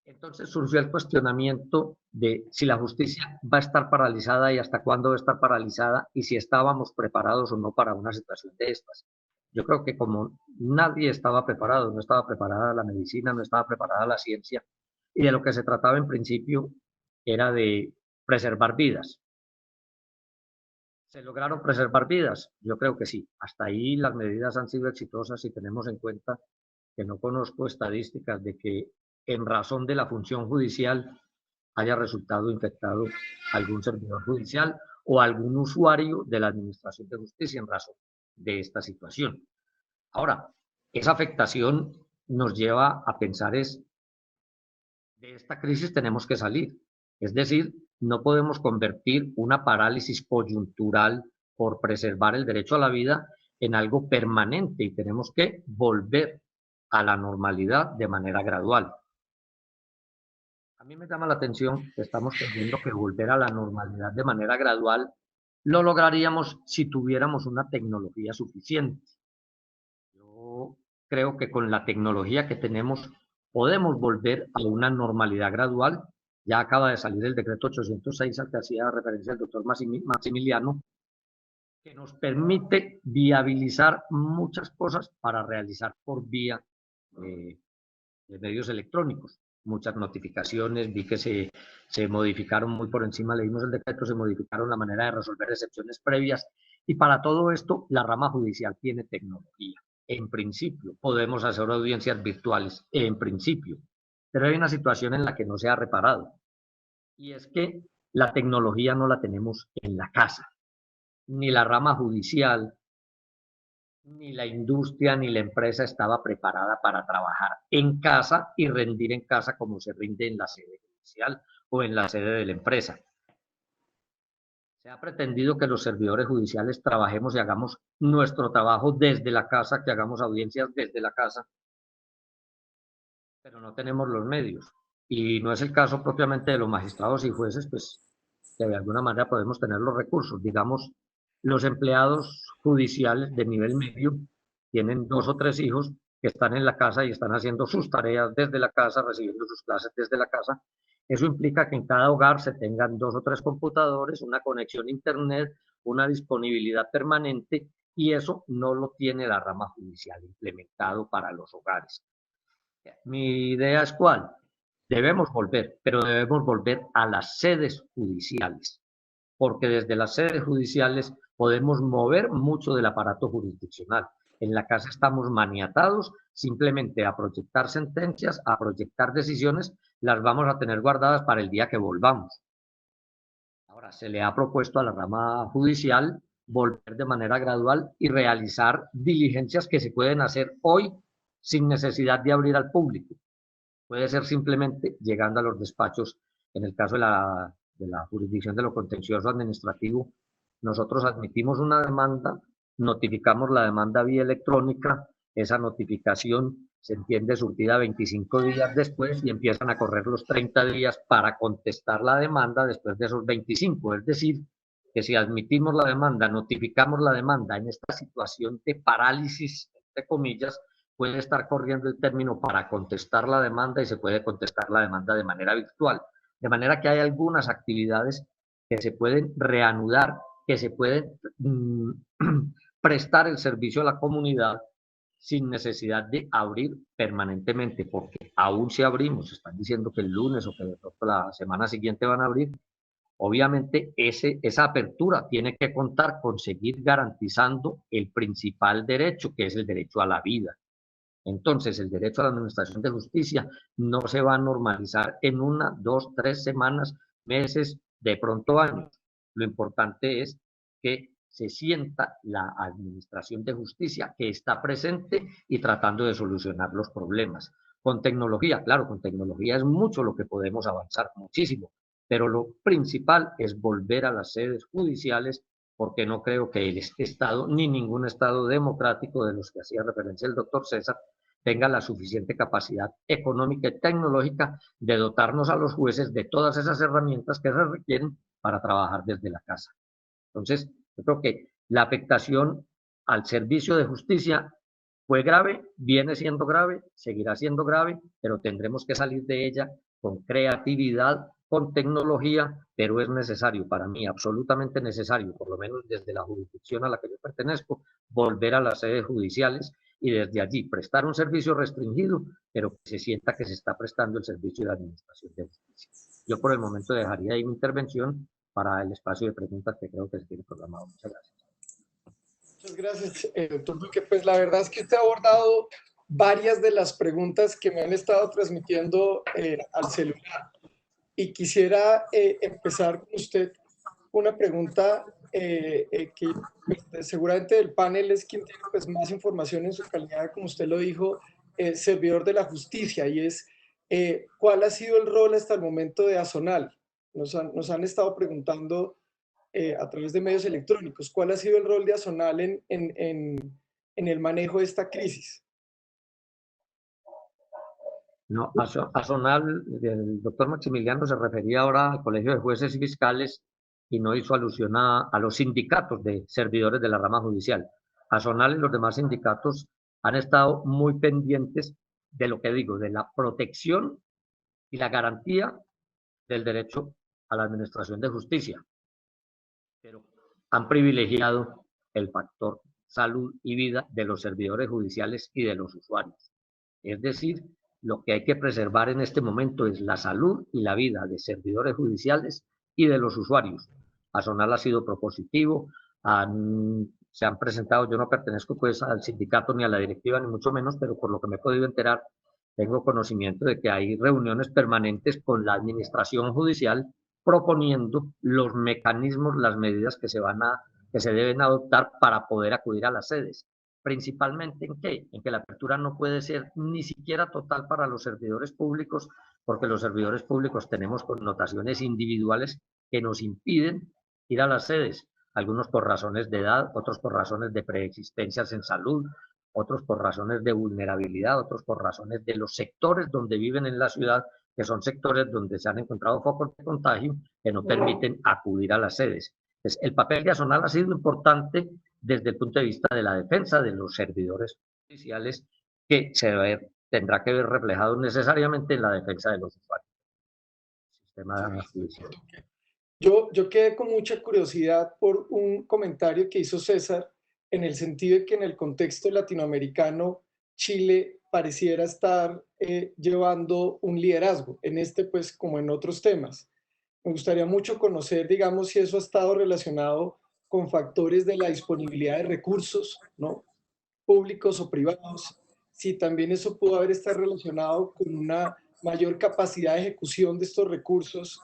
Entonces surgió el cuestionamiento de si la justicia va a estar paralizada y hasta cuándo va a estar paralizada y si estábamos preparados o no para una situación de estas. Yo creo que como nadie estaba preparado, no estaba preparada la medicina, no estaba preparada la ciencia, y de lo que se trataba en principio era de preservar vidas. ¿Se lograron preservar vidas? Yo creo que sí. Hasta ahí las medidas han sido exitosas si tenemos en cuenta que no conozco estadísticas de que en razón de la función judicial haya resultado infectado algún servidor judicial o algún usuario de la Administración de Justicia en razón de esta situación. Ahora, esa afectación nos lleva a pensar de esta crisis tenemos que salir. Es decir, no podemos convertir una parálisis coyuntural por preservar el derecho a la vida en algo permanente y tenemos que volver a la normalidad de manera gradual. A mí me llama la atención que estamos teniendo que volver a la normalidad de manera gradual. Lo lograríamos si tuviéramos una tecnología suficiente. Yo creo que con la tecnología que tenemos podemos volver a una normalidad gradual. Ya acaba de salir el decreto 806 al que hacía referencia el doctor Maximiliano, que nos permite viabilizar muchas cosas para realizar por vía de medios electrónicos. Muchas notificaciones, vi que se modificaron muy por encima, leímos el decreto, se modificaron la manera de resolver excepciones previas y para todo esto la rama judicial tiene tecnología. En principio, podemos hacer audiencias virtuales, en principio, pero hay una situación en la que no se ha reparado y es que la tecnología no la tenemos en la casa, ni la rama judicial, ni la industria ni la empresa estaba preparada para trabajar en casa y rendir en casa como se rinde en la sede judicial o en la sede de la empresa. Se ha pretendido que los servidores judiciales trabajemos y hagamos nuestro trabajo desde la casa, que hagamos audiencias desde la casa, pero no tenemos los medios. Y no es el caso propiamente de los magistrados y jueces, pues que de alguna manera podemos tener los recursos. Digamos, los empleados judiciales de nivel medio tienen 2 o 3 hijos que están en la casa y están haciendo sus tareas desde la casa, recibiendo sus clases desde la casa, Eso implica que en cada hogar se tengan 2 o 3 computadores, una conexión a internet, una disponibilidad permanente, y eso no lo tiene la rama judicial implementado para los hogares. Mi idea es cuál. Debemos volver, pero debemos volver a las sedes judiciales, porque desde las sedes judiciales podemos mover mucho del aparato jurisdiccional. En la casa estamos maniatados simplemente a proyectar sentencias, a proyectar decisiones, las vamos a tener guardadas para el día que volvamos. Ahora, se le ha propuesto a la rama judicial volver de manera gradual y realizar diligencias que se pueden hacer hoy sin necesidad de abrir al público. Puede ser simplemente llegando a los despachos. En el caso de la jurisdicción de lo contencioso administrativo, nosotros admitimos una demanda, notificamos la demanda vía electrónica, esa notificación se entiende surtida 25 días después y empiezan a correr los 30 días para contestar la demanda después de esos 25. Es decir, que si admitimos la demanda, notificamos la demanda en esta situación de parálisis, entre comillas, puede estar corriendo el término para contestar la demanda y se puede contestar la demanda de manera virtual. De manera que hay algunas actividades que se pueden reanudar, que se pueden prestar el servicio a la comunidad sin necesidad de abrir permanentemente, porque aún si abrimos, están diciendo que el lunes o que de pronto la semana siguiente van a abrir, obviamente esa apertura tiene que contar con seguir garantizando el principal derecho, que es el derecho a la vida. Entonces, el derecho a la administración de justicia no se va a normalizar en 1, 2, 3 semanas, meses, de pronto años. Lo importante es que se sienta la administración de justicia que está presente y tratando de solucionar los problemas. Con tecnología, claro, con tecnología es mucho lo que podemos avanzar, muchísimo, pero lo principal es volver a las sedes judiciales, porque no creo que este Estado, ni ningún Estado democrático de los que hacía referencia el doctor César, tenga la suficiente capacidad económica y tecnológica de dotarnos a los jueces de todas esas herramientas que se requieren para trabajar desde la casa. Entonces, yo creo que la afectación al servicio de justicia fue grave, viene siendo grave, seguirá siendo grave, pero tendremos que salir de ella con creatividad, con tecnología, pero es necesario para mí, absolutamente necesario, por lo menos desde la jurisdicción a la que yo pertenezco, volver a las sedes judiciales y desde allí prestar un servicio restringido, pero que se sienta que se está prestando el servicio de administración de justicia. Yo por el momento dejaría ahí mi intervención para el espacio de preguntas que creo que se tiene programado. Muchas gracias. Muchas gracias, doctor Duque. Pues la verdad es que usted ha abordado varias de las preguntas que me han estado transmitiendo al celular. Y quisiera empezar con usted una pregunta que seguramente del panel es quien tiene pues, más información en su calidad, como usted lo dijo, servidor de la justicia, y es ¿cuál ha sido el rol hasta el momento de Azonal? Nos han estado preguntando a través de medios electrónicos, ¿cuál ha sido el rol de Azonal en el manejo de esta crisis? No, Azonal, el doctor Maximiliano se refería ahora al Colegio de Jueces y Fiscales y no hizo alusión a los sindicatos de servidores de la rama judicial. Azonal y los demás sindicatos han estado muy pendientes de lo que digo, de la protección y la garantía del derecho a la administración de justicia, pero han privilegiado el factor salud y vida de los servidores judiciales y de los usuarios. Es decir, lo que hay que preservar en este momento es la salud y la vida de servidores judiciales y de los usuarios. Azonal ha sido propositivo, se han presentado, yo no pertenezco pues al sindicato ni a la directiva ni mucho menos, pero por lo que me he podido enterar, tengo conocimiento de que hay reuniones permanentes con la administración judicial proponiendo los mecanismos, las medidas que se deben adoptar para poder acudir a las sedes. Principalmente ¿en qué? En que la apertura no puede ser ni siquiera total para los servidores públicos, porque los servidores públicos tenemos connotaciones individuales que nos impiden ir a las sedes, algunos por razones de edad, otros por razones de preexistencias en salud, otros por razones de vulnerabilidad, otros por razones de los sectores donde viven en la ciudad, que son sectores donde se han encontrado focos de contagio que no permiten acudir a las sedes. Entonces, el papel de Azonal ha sido importante desde el punto de vista de la defensa de los servidores judiciales, que tendrá que ver reflejado necesariamente en la defensa de los usuarios. sistema judicial. Yo quedé con mucha curiosidad por un comentario que hizo César en el sentido de que en el contexto latinoamericano Chile pareciera estar llevando un liderazgo en este, pues, como en otros temas. Me gustaría mucho conocer, digamos, si eso ha estado relacionado con factores de la disponibilidad de recursos, ¿no? Públicos o privados, si también eso pudo haber estado relacionado con una mayor capacidad de ejecución de estos recursos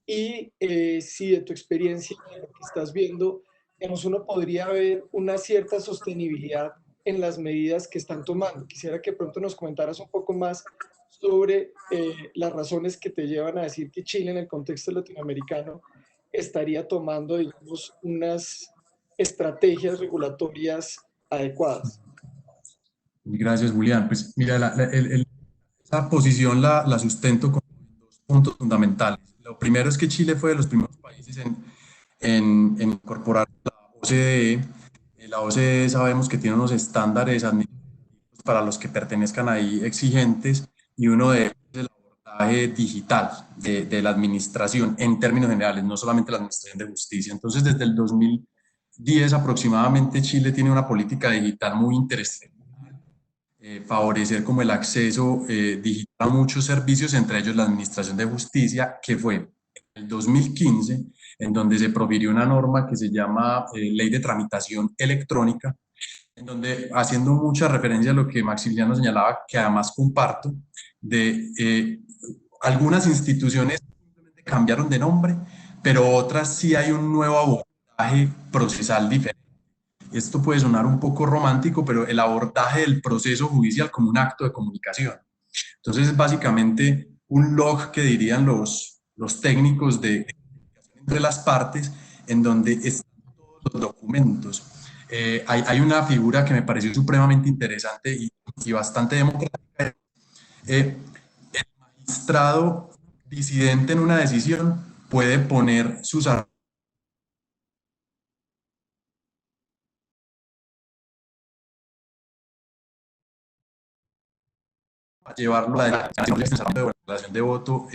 y si de tu experiencia, de lo que estás viendo, digamos, uno podría ver una cierta sostenibilidad en las medidas que están tomando. Quisiera que pronto nos comentaras un poco más sobre las razones que te llevan a decir que Chile en el contexto latinoamericano estaría tomando, digamos, unas estrategias regulatorias adecuadas. Gracias, Julián. Pues mira, esa posición la sustento con dos puntos fundamentales. Lo primero es que Chile fue de los primeros países en incorporar la OCDE. La OCDE sabemos que tiene unos estándares administrativos para los que pertenezcan ahí exigentes, y uno de ellos es el abordaje digital de la administración en términos generales, no solamente la administración de justicia. Entonces, desde el 2010 aproximadamente, Chile tiene una política digital muy interesante. Favorecer como el acceso digital a muchos servicios, entre ellos la administración de justicia, que fue en el 2015, en donde se profirió una norma que se llama Ley de Tramitación Electrónica, en donde, haciendo mucha referencia a lo que Maximiliano señalaba, que además comparto, de algunas instituciones simplemente cambiaron de nombre, pero otras sí hay un nuevo abordaje procesal diferente. Esto puede sonar un poco romántico, pero el abordaje del proceso judicial como un acto de comunicación. Entonces, es básicamente un log que dirían los técnicos de comunicación entre las partes, en donde están todos los documentos. Hay una figura que me pareció supremamente interesante y bastante democrática. El magistrado disidente en una decisión puede poner sus argumentos a llevarlo a la declaración de voto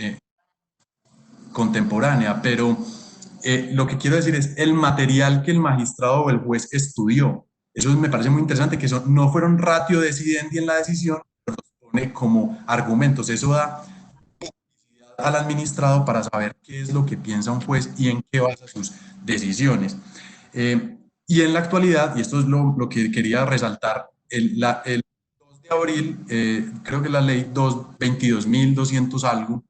contemporánea, pero lo que quiero decir es el material que el magistrado o el juez estudió. Eso me parece muy interesante, que eso no fueron ratio decidendi en la decisión, pero los pone como argumentos. Eso da al administrado para saber qué es lo que piensa un juez y en qué basa sus decisiones. Y en la actualidad, y esto es lo que quería resaltar, el 2 de abril, creo que la ley 22.200 algo,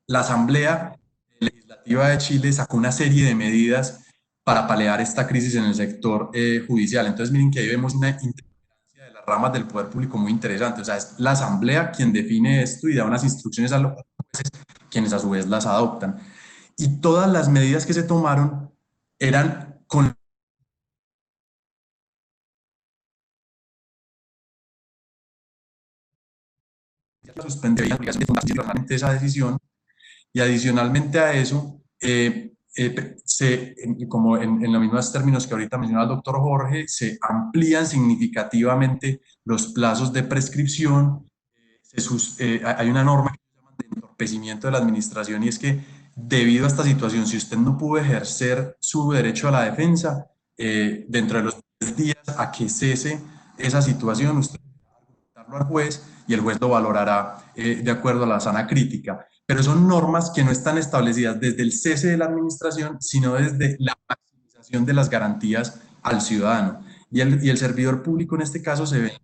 la Asamblea Legislativa de Chile sacó una serie de medidas para paliar esta crisis en el sector judicial. Entonces, miren que ahí vemos una interferencia de las ramas del poder público muy interesante. O sea, es la Asamblea quien define esto y da unas instrucciones a los jueces, quienes a su vez las adoptan. Y todas las medidas que se tomaron eran con suspender esa decisión, y adicionalmente a eso, como en los mismos términos que ahorita mencionaba el doctor Jorge, se amplían significativamente los plazos de prescripción. Hay una norma que se llama de entorpecimiento de la administración, y es que debido a esta situación, si usted no pudo ejercer su derecho a la defensa, dentro de los 10 días a que cese esa situación, usted al juez y el juez lo valorará de acuerdo a la sana crítica. Pero son normas que no están establecidas desde el cese de la administración, sino desde la maximización de las garantías al ciudadano. Y el servidor público en este caso se ve en la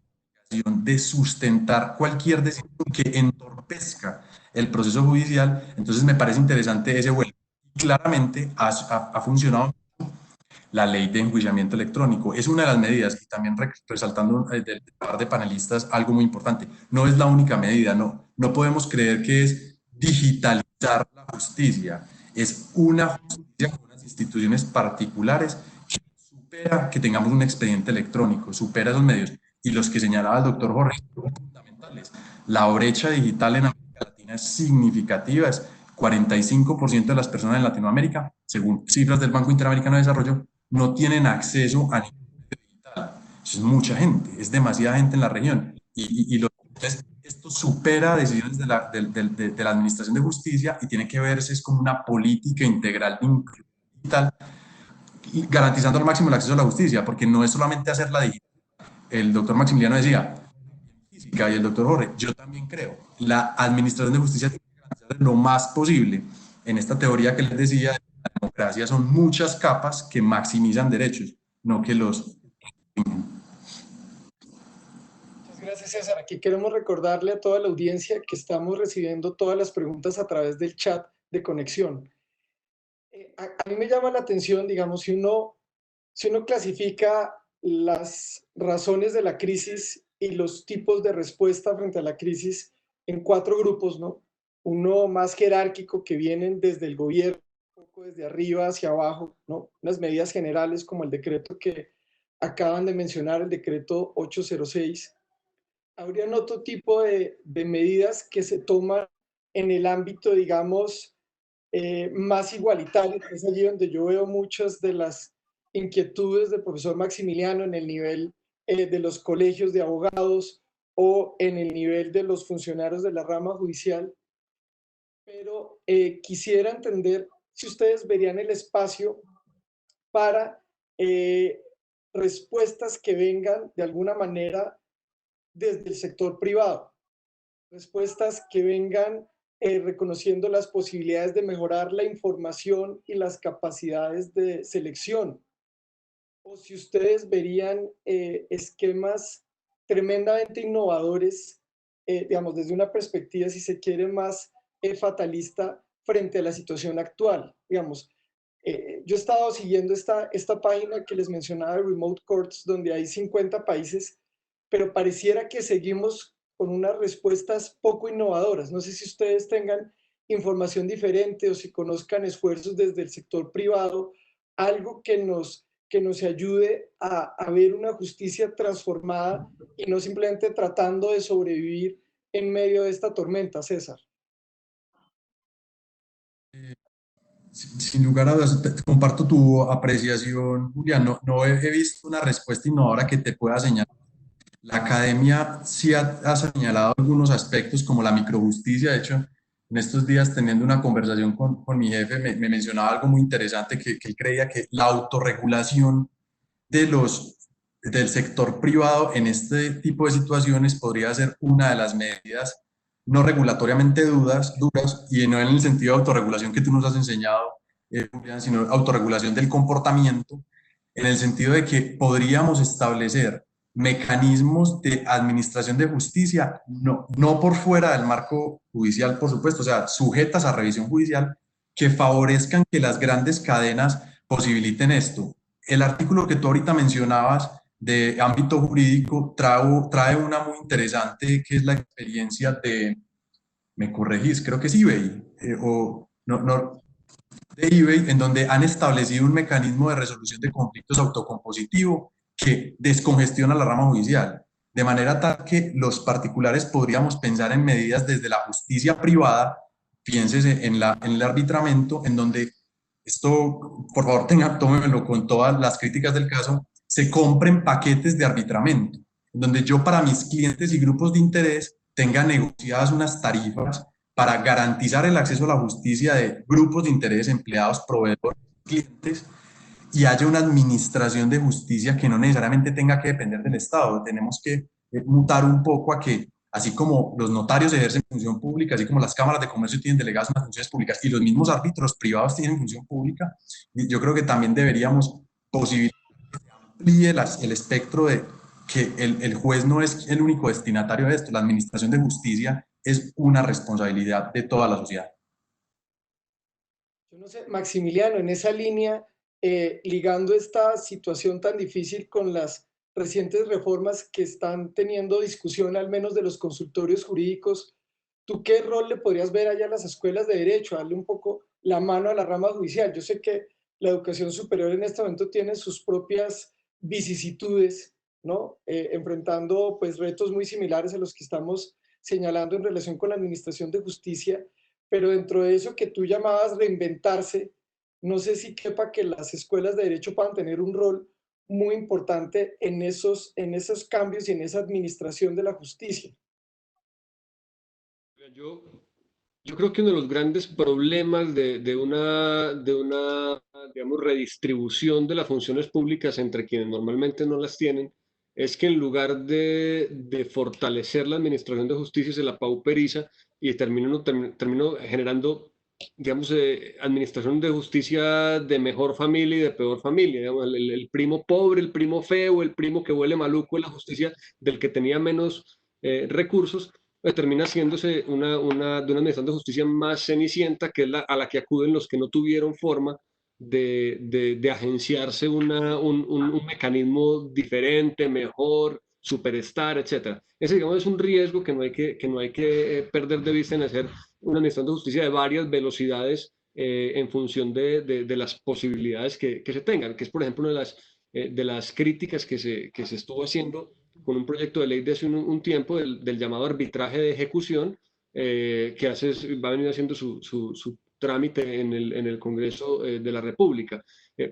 obligación de sustentar cualquier decisión que entorpezca el proceso judicial. Entonces me parece interesante ese vuelo. Claramente ha funcionado la ley de enjuiciamiento electrónico. Es una de las medidas, y también resaltando del par de panelistas algo muy importante, no es la única medida, no podemos creer que es digitalizar la justicia, es una justicia con unas instituciones particulares que supera que tengamos un expediente electrónico, supera esos medios, y los que señalaba el doctor Jorge son fundamentales. La brecha digital en América Latina es significativa, es 45% de las personas en Latinoamérica, según cifras del Banco Interamericano de Desarrollo, no tienen acceso a ningún medio digital. Eso es mucha gente, es demasiada gente en la región. Y los Entonces, esto supera decisiones de la Administración de Justicia y tiene que verse es como una política integral digital, garantizando al máximo el acceso a la justicia, porque no es solamente hacerla digital. El doctor Maximiliano decía, física, y el doctor Jorge, yo también creo, la Administración de Justicia tiene que garantizar lo más posible. En esta teoría que les decía, la democracia son muchas capas que maximizan derechos, no que los... Muchas gracias, César. Aquí queremos recordarle a toda la audiencia que estamos recibiendo todas las preguntas a través del chat de conexión. A mí me llama la atención, digamos, si uno clasifica las razones de la crisis y los tipos de respuesta frente a la crisis en 4 grupos, ¿no? Uno más jerárquico, que vienen desde el gobierno, un poco desde arriba hacia abajo, ¿no? Unas medidas generales como el decreto que acaban de mencionar, el decreto 806. Habrían otro tipo de medidas que se toman en el ámbito, digamos, más igualitario, que es allí donde yo veo muchas de las inquietudes del profesor Maximiliano en el nivel de los colegios de abogados o en el nivel de los funcionarios de la rama judicial, pero quisiera entender si ustedes verían el espacio para respuestas que vengan de alguna manera desde el sector privado, respuestas que vengan reconociendo las posibilidades de mejorar la información y las capacidades de selección. O si ustedes verían esquemas tremendamente innovadores, digamos, desde una perspectiva, si se quiere, más fatalista frente a la situación actual. Digamos, yo he estado siguiendo esta página que les mencionaba de Remote Courts, donde hay 50 países, pero pareciera que seguimos con unas respuestas poco innovadoras. No sé si ustedes tengan información diferente o si conozcan esfuerzos desde el sector privado, algo que nos ayude a ver una justicia transformada y no simplemente tratando de sobrevivir en medio de esta tormenta, César. Sin lugar a dudas, comparto tu apreciación, Julián. No he visto una respuesta innovadora que te pueda señalar. La academia sí ha señalado algunos aspectos como la microjusticia. De hecho, en estos días teniendo una conversación con mi jefe, me mencionaba algo muy interesante, que él creía que la autorregulación del sector privado en este tipo de situaciones podría ser una de las medidas no regulatoriamente duras, y no en el sentido de autorregulación que tú nos has enseñado, Julián, sino autorregulación del comportamiento, en el sentido de que podríamos establecer mecanismos de administración de justicia, no por fuera del marco judicial, por supuesto, o sea, sujetas a revisión judicial, que favorezcan que las grandes cadenas posibiliten esto. El artículo que tú ahorita mencionabas de ámbito jurídico trae una muy interesante, que es la experiencia de, me corregís, creo que es eBay, o no, de eBay, en donde han establecido un mecanismo de resolución de conflictos autocompositivo que descongestiona la rama judicial, de manera tal que los particulares podríamos pensar en medidas desde la justicia privada, piénsese en el arbitramiento, en donde esto, por favor, tómemelo con todas las críticas del caso, se compren paquetes de arbitramiento, en donde yo para mis clientes y grupos de interés tenga negociadas unas tarifas para garantizar el acceso a la justicia de grupos de interés, empleados, proveedores, clientes, y haya una administración de justicia que no necesariamente tenga que depender del Estado. Tenemos que mutar un poco a que, así como los notarios ejercen función pública, así como las cámaras de comercio tienen delegadas unas funciones públicas y los mismos árbitros privados tienen función pública, yo creo que también deberíamos posibilitar que se amplíe el espectro de que el juez no es el único destinatario de esto, la administración de justicia es una responsabilidad de toda la sociedad. Yo no sé, Maximiliano, en esa línea, ligando esta situación tan difícil con las recientes reformas que están teniendo discusión, al menos de los consultorios jurídicos, ¿tú qué rol le podrías ver allá a las escuelas de derecho? Darle un poco la mano a la rama judicial. Yo sé que la educación superior en este momento tiene sus propias vicisitudes, ¿no? Enfrentando pues retos muy similares a los que estamos señalando en relación con la administración de justicia, pero dentro de eso que tú llamabas reinventarse, no sé si quepa que las escuelas de derecho puedan tener un rol muy importante en esos cambios y en esa administración de la justicia. Yo creo que uno de los grandes problemas de una, digamos, redistribución de las funciones públicas entre quienes normalmente no las tienen es que en lugar de fortalecer la administración de justicia se la pauperiza y terminó generando, digamos, administración de justicia de mejor familia y de peor familia. Digamos, el primo pobre, el primo feo, el primo que huele maluco en la justicia del que tenía menos recursos termina haciéndose de una administración de justicia más cenicienta, que es a la que acuden los que no tuvieron forma de agenciarse un mecanismo diferente, mejor, superstar, etcétera. Ese, digamos, es un riesgo que no hay que perder de vista en hacer una administración de justicia de varias velocidades en función de las posibilidades que se tengan, que es, por ejemplo, una de las críticas que se estuvo haciendo con un proyecto de ley de hace un tiempo del llamado arbitraje de ejecución, que va a venir haciendo su trámite en el Congreso de la República,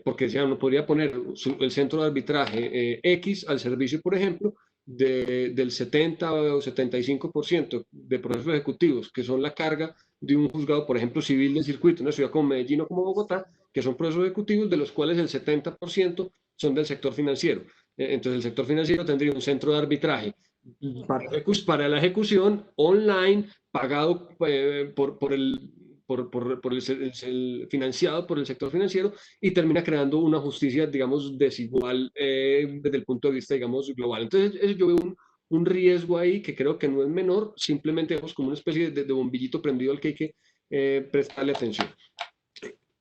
porque decía, uno podría poner el centro de arbitraje X al servicio, por ejemplo, del 70 o 75% de procesos ejecutivos, que son la carga de un juzgado, por ejemplo, civil de circuito, una ciudad como Medellín o como Bogotá, que son procesos ejecutivos de los cuales el 70% son del sector financiero. Entonces el sector financiero tendría un centro de arbitraje para la ejecución online, pagado financiado por el sector financiero, y termina creando una justicia, digamos, desigual desde el punto de vista, digamos, global. Entonces yo veo un riesgo ahí que creo que no es menor, simplemente vemos como una especie de bombillito prendido al que hay que prestarle atención.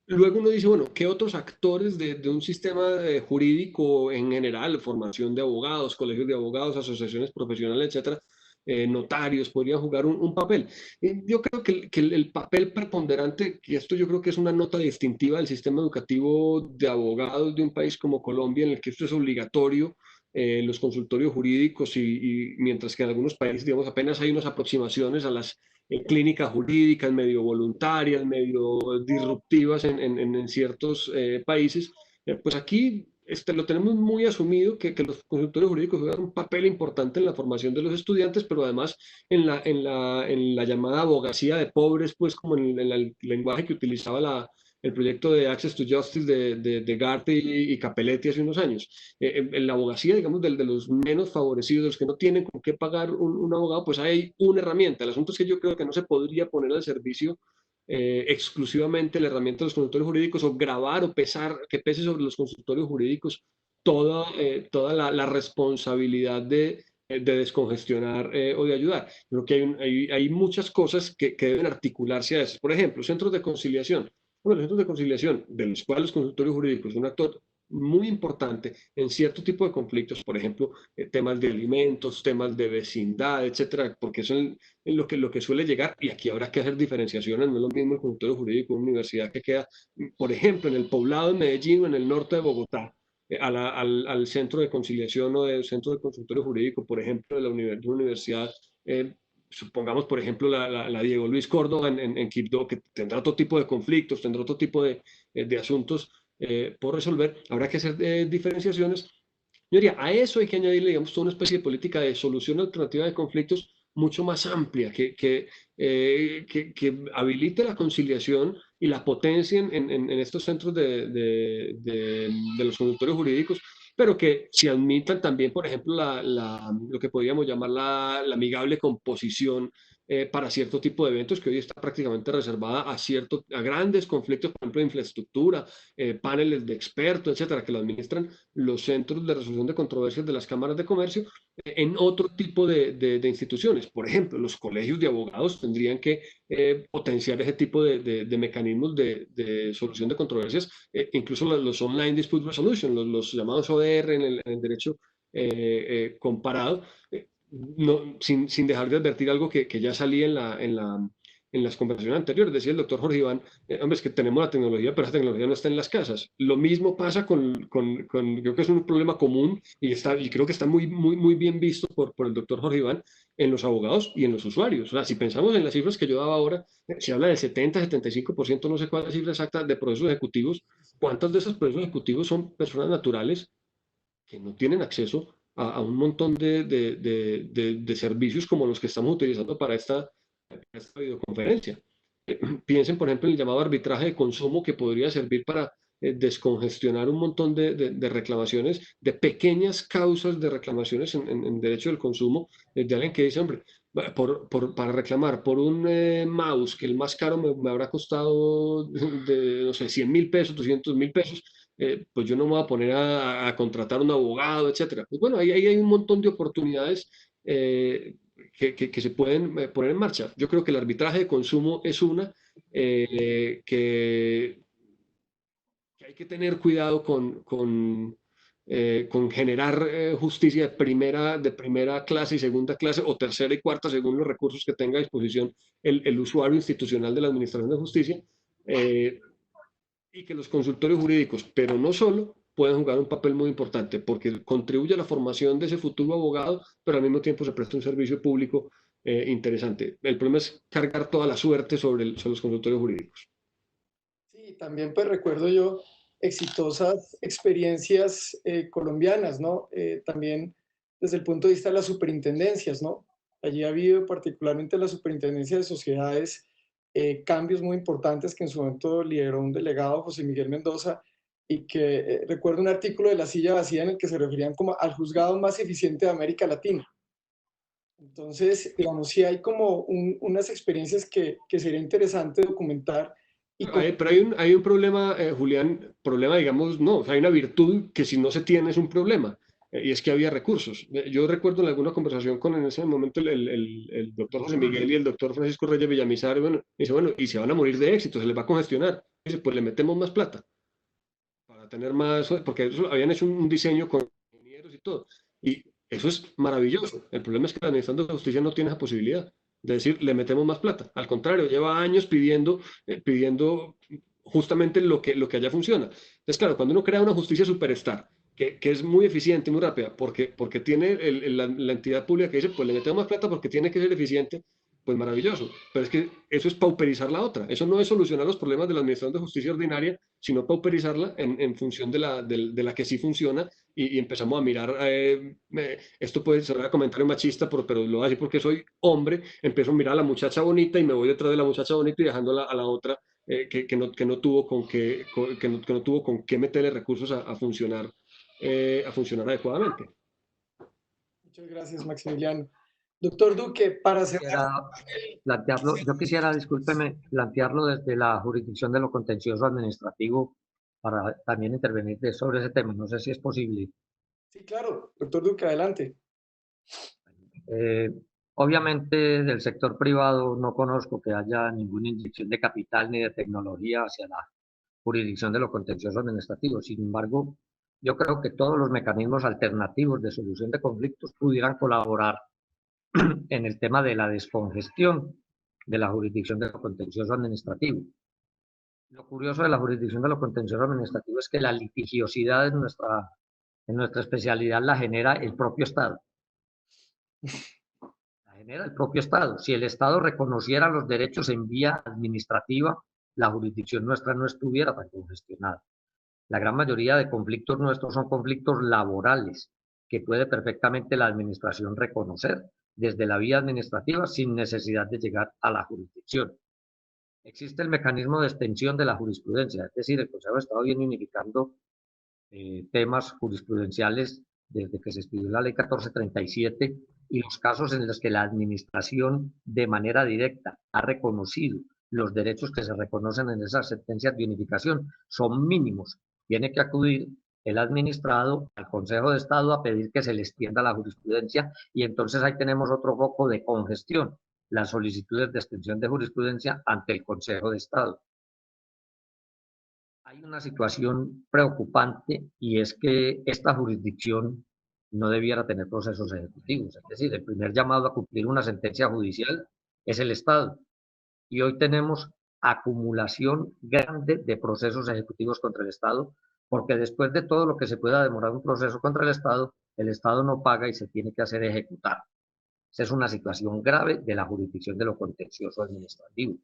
Luego uno dice, bueno, ¿qué otros actores de un sistema jurídico en general, formación de abogados, colegios de abogados, asociaciones profesionales, etcétera, notarios, podrían jugar un papel? Yo creo que el papel preponderante, y esto yo creo que es una nota distintiva del sistema educativo de abogados de un país como Colombia, en el que esto es obligatorio, los consultorios jurídicos, y mientras que en algunos países, digamos, apenas hay unas aproximaciones a las clínicas jurídicas, medio voluntarias, medio disruptivas en ciertos países, pues aquí lo tenemos muy asumido que los consultores jurídicos juegan un papel importante en la formación de los estudiantes, pero además en la llamada abogacía de pobres, pues como en el lenguaje que utilizaba el proyecto de Access to Justice de Garte y Capelletti hace unos años. En la abogacía, digamos, de los menos favorecidos, de los que no tienen con qué pagar un abogado, pues hay una herramienta. El asunto es que yo creo que no se podría poner al servicio exclusivamente la herramienta de los consultores jurídicos, o grabar o que pese sobre los consultorios jurídicos toda la responsabilidad de descongestionar o de ayudar. Creo que hay muchas cosas que deben articularse a eso. Por ejemplo, centros de conciliación. Bueno, los centros de conciliación, de los cuales los consultorios jurídicos son un actor muy importante en cierto tipo de conflictos, por ejemplo, temas de alimentos, temas de vecindad, etcétera, porque eso es lo que suele llegar, y aquí habrá que hacer diferenciaciones. No es lo mismo el consultorio jurídico de una universidad que queda, por ejemplo, en el poblado de Medellín o en el norte de Bogotá, al centro de conciliación o del centro de consultorio jurídico, por ejemplo, de una universidad, supongamos, por ejemplo, la Diego Luis Córdoba en Quibdó, que tendrá otro tipo de conflictos, tendrá otro tipo de asuntos por resolver. Habrá que hacer diferenciaciones. Yo diría, a eso hay que añadirle, digamos, toda una especie de política de solución alternativa de conflictos mucho más amplia, que habilite la conciliación y la potencia en estos centros de los consultorios jurídicos, pero que se admitan también, por ejemplo, lo que podríamos llamar la amigable composición para cierto tipo de eventos, que hoy está prácticamente reservada a grandes conflictos, por ejemplo, de infraestructura, paneles de expertos, etcétera, que lo administran los centros de resolución de controversias de las cámaras de comercio, en otro tipo de instituciones. Por ejemplo, los colegios de abogados tendrían que potenciar ese tipo de mecanismos de solución de controversias, incluso los online dispute resolution, los llamados ODR en el derecho comparado, no, sin dejar de advertir algo que ya salía en las conversaciones anteriores. Decía el doctor Jorge Iván, hombre, es que tenemos la tecnología, pero esa tecnología no está en las casas. Lo mismo pasa creo que es un problema común, y creo que está muy bien visto por el doctor Jorge Iván, en los abogados y en los usuarios. O sea, si pensamos en las cifras que yo daba ahora, se habla del 70-75%, no sé cuál es la cifra exacta, de procesos ejecutivos. ¿Cuántos de esos procesos ejecutivos son personas naturales que no tienen acceso a un montón de servicios como los que estamos utilizando para esta videoconferencia. Piensen, por ejemplo, en el llamado arbitraje de consumo, que podría servir para descongestionar un montón de reclamaciones, de pequeñas causas de reclamaciones en derecho del consumo, de alguien que dice, hombre, para reclamar por un mouse que el más caro me habrá costado, no sé, 100.000 pesos, 200.000 pesos, pues yo no me voy a poner a contratar un abogado, etcétera. Pues bueno, ahí hay un montón de oportunidades que se pueden poner en marcha. Yo creo que el arbitraje de consumo es una que hay que tener cuidado con generar justicia de primera clase y segunda clase, o tercera y cuarta, según los recursos que tenga a disposición el usuario institucional de la Administración de Justicia, y que los consultorios jurídicos, pero no solo, pueden jugar un papel muy importante, porque contribuye a la formación de ese futuro abogado, pero al mismo tiempo se presta un servicio público interesante. El problema es cargar toda la suerte sobre los consultorios jurídicos. Sí, también pues recuerdo yo exitosas experiencias colombianas, ¿no? También desde el punto de vista de las superintendencias, ¿no? Allí ha habido particularmente en la superintendencia de sociedades cambios muy importantes que en su momento lideró un delegado, José Miguel Mendoza, y que recuerdo un artículo de La Silla Vacía en el que se referían como al juzgado más eficiente de América Latina. Entonces, digamos, sí hay como unas experiencias que sería interesante documentar. Pero hay un problema, Julián, problema, digamos, no, o sea, hay una virtud que si no se tiene es un problema, y es que había recursos. Yo recuerdo en alguna conversación con en ese momento el doctor José Miguel y el doctor Francisco Reyes Villamizar, bueno, dice, bueno, y se van a morir de éxito, se les va a congestionar. Dice, pues le metemos más plata para tener más, porque eso, habían hecho un diseño con ingenieros y todo, y eso es maravilloso. El problema es que la Administración de Justicia no tiene esa posibilidad de decir, le metemos más plata. Al contrario, lleva años pidiendo justamente lo que allá funciona. Entonces, claro, cuando uno crea una justicia superstar, que es muy eficiente y muy rápida, porque tiene la entidad pública que dice, pues le metemos más plata porque tiene que ser eficiente, pues maravilloso. Pero es que eso es pauperizar la otra. Eso no es solucionar los problemas de la Administración de Justicia ordinaria, sino pauperizarla en función de la que sí funciona, y empezamos a mirar, esto puede ser un comentario machista, pero lo voy a decir porque soy hombre, empiezo a mirar a la muchacha bonita y me voy detrás de la muchacha bonita y dejando a la otra que no tuvo que no tuvo con qué meterle recursos a funcionar adecuadamente. Muchas gracias, Maximiliano. Doctor Duque, para cerrar. Yo quisiera, discúlpeme, plantearlo desde la jurisdicción de lo contencioso administrativo para también intervenir sobre ese tema. No sé si es posible. Sí, claro. Doctor Duque, adelante. Obviamente, del sector privado no conozco que haya ninguna inyección de capital ni de tecnología hacia la jurisdicción de lo contencioso administrativo. Sin embargo, yo creo que todos los mecanismos alternativos de solución de conflictos pudieran colaborar en el tema de la descongestión de la jurisdicción de lo contencioso administrativo. Lo curioso de la jurisdicción de lo contencioso administrativo es que la litigiosidad en nuestra especialidad la genera el propio Estado. La genera el propio Estado. Si el Estado reconociera los derechos en vía administrativa, la jurisdicción nuestra no estuviera tan congestionada. La gran mayoría de conflictos nuestros son conflictos laborales que puede perfectamente la administración reconocer desde la vía administrativa sin necesidad de llegar a la jurisdicción. Existe el mecanismo de extensión de la jurisprudencia, es decir, el Consejo de Estado viene unificando temas jurisprudenciales desde que se expidió la Ley 1437, y los casos en los que la administración de manera directa ha reconocido los derechos que se reconocen en esas sentencias de unificación son mínimos. Tiene que acudir el administrado al Consejo de Estado a pedir que se le extienda la jurisprudencia, y entonces ahí tenemos otro foco de congestión, las solicitudes de extensión de jurisprudencia ante el Consejo de Estado. Hay una situación preocupante, y es que esta jurisdicción no debiera tener procesos ejecutivos. Es decir, el primer llamado a cumplir una sentencia judicial es el Estado. Y hoy tenemos acumulación grande de procesos ejecutivos contra el Estado, porque después de todo lo que se pueda demorar un proceso contra el Estado no paga y se tiene que hacer ejecutar. Esa es una situación grave de la jurisdicción de lo contencioso administrativo.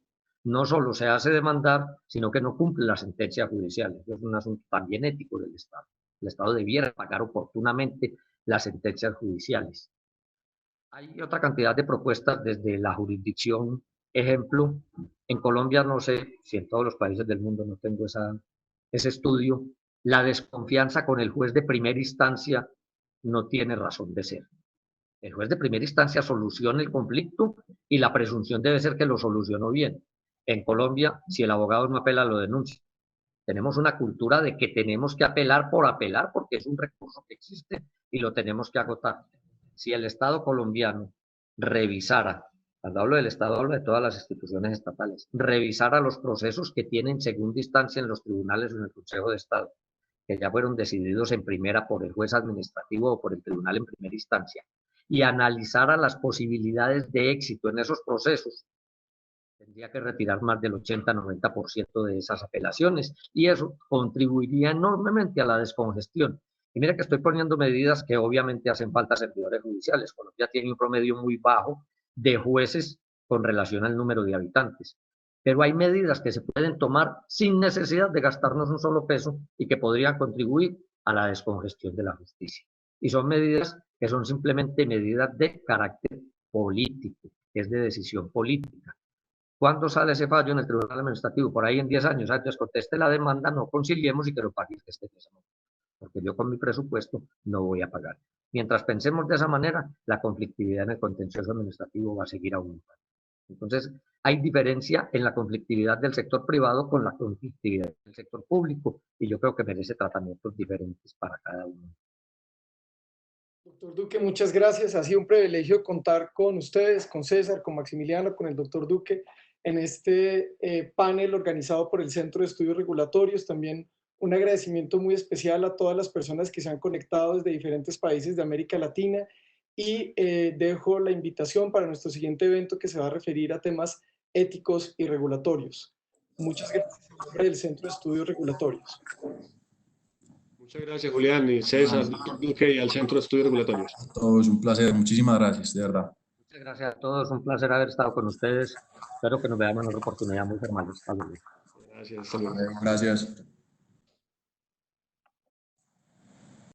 No solo se hace demandar, sino que no cumple las sentencias judiciales. Es un asunto también ético del Estado. El Estado debiera pagar oportunamente las sentencias judiciales. Hay otra cantidad de propuestas desde la jurisdicción Ejemplo, en Colombia, no sé si en todos los países del mundo, no tengo ese estudio, la desconfianza con el juez de primera instancia no tiene razón de ser. El juez de primera instancia soluciona el conflicto y la presunción debe ser que lo solucionó bien. En Colombia, si el abogado no apela, lo denuncia. Tenemos una cultura de que tenemos que apelar por apelar porque es un recurso que existe y lo tenemos que agotar. Si el Estado colombiano revisara, cuando hablo del Estado hablo de todas las instituciones estatales, revisara los procesos que tienen segunda instancia en los tribunales o en el Consejo de Estado, que ya fueron decididos en primera por el juez administrativo o por el tribunal en primera instancia, y analizara las posibilidades de éxito en esos procesos, tendría que retirar más del 80-90% de esas apelaciones y eso contribuiría enormemente a la descongestión. Y mira que estoy poniendo medidas que obviamente hacen falta servidores judiciales. Colombia tiene un promedio muy bajo de jueces con relación al número de habitantes. Pero hay medidas que se pueden tomar sin necesidad de gastarnos un solo peso y que podrían contribuir a la descongestión de la justicia. Y son medidas que son simplemente medidas de carácter político, es de decisión política. ¿Cuándo sale ese fallo en el Tribunal Administrativo? Por ahí en 10 años. Entonces conteste la demanda, no conciliemos y que lo pague el que esté en ese momento. Porque yo con mi presupuesto no voy a pagar. Mientras pensemos de esa manera, la conflictividad en el contencioso administrativo va a seguir aumentando. Entonces, hay diferencia en la conflictividad del sector privado con la conflictividad del sector público y yo creo que merece tratamientos diferentes para cada uno. Doctor Duque, muchas gracias. Ha sido un privilegio contar con ustedes, con César, con Maximiliano, con el doctor Duque en este panel organizado por el Centro de Estudios Regulatorios. También un agradecimiento muy especial a todas las personas que se han conectado desde diferentes países de América Latina y dejo la invitación para nuestro siguiente evento que se va a referir a temas éticos y regulatorios. Muchas gracias en nombre del Centro de Estudios Regulatorios. Muchas gracias, Julián y César, Duque y al Centro de Estudios Regulatorios. Todo es un placer, muchísimas gracias, de verdad. Muchas gracias a todos, un placer haber estado con ustedes. Espero que nos veamos en otra oportunidad muy formal. Gracias, hasta luego. Gracias.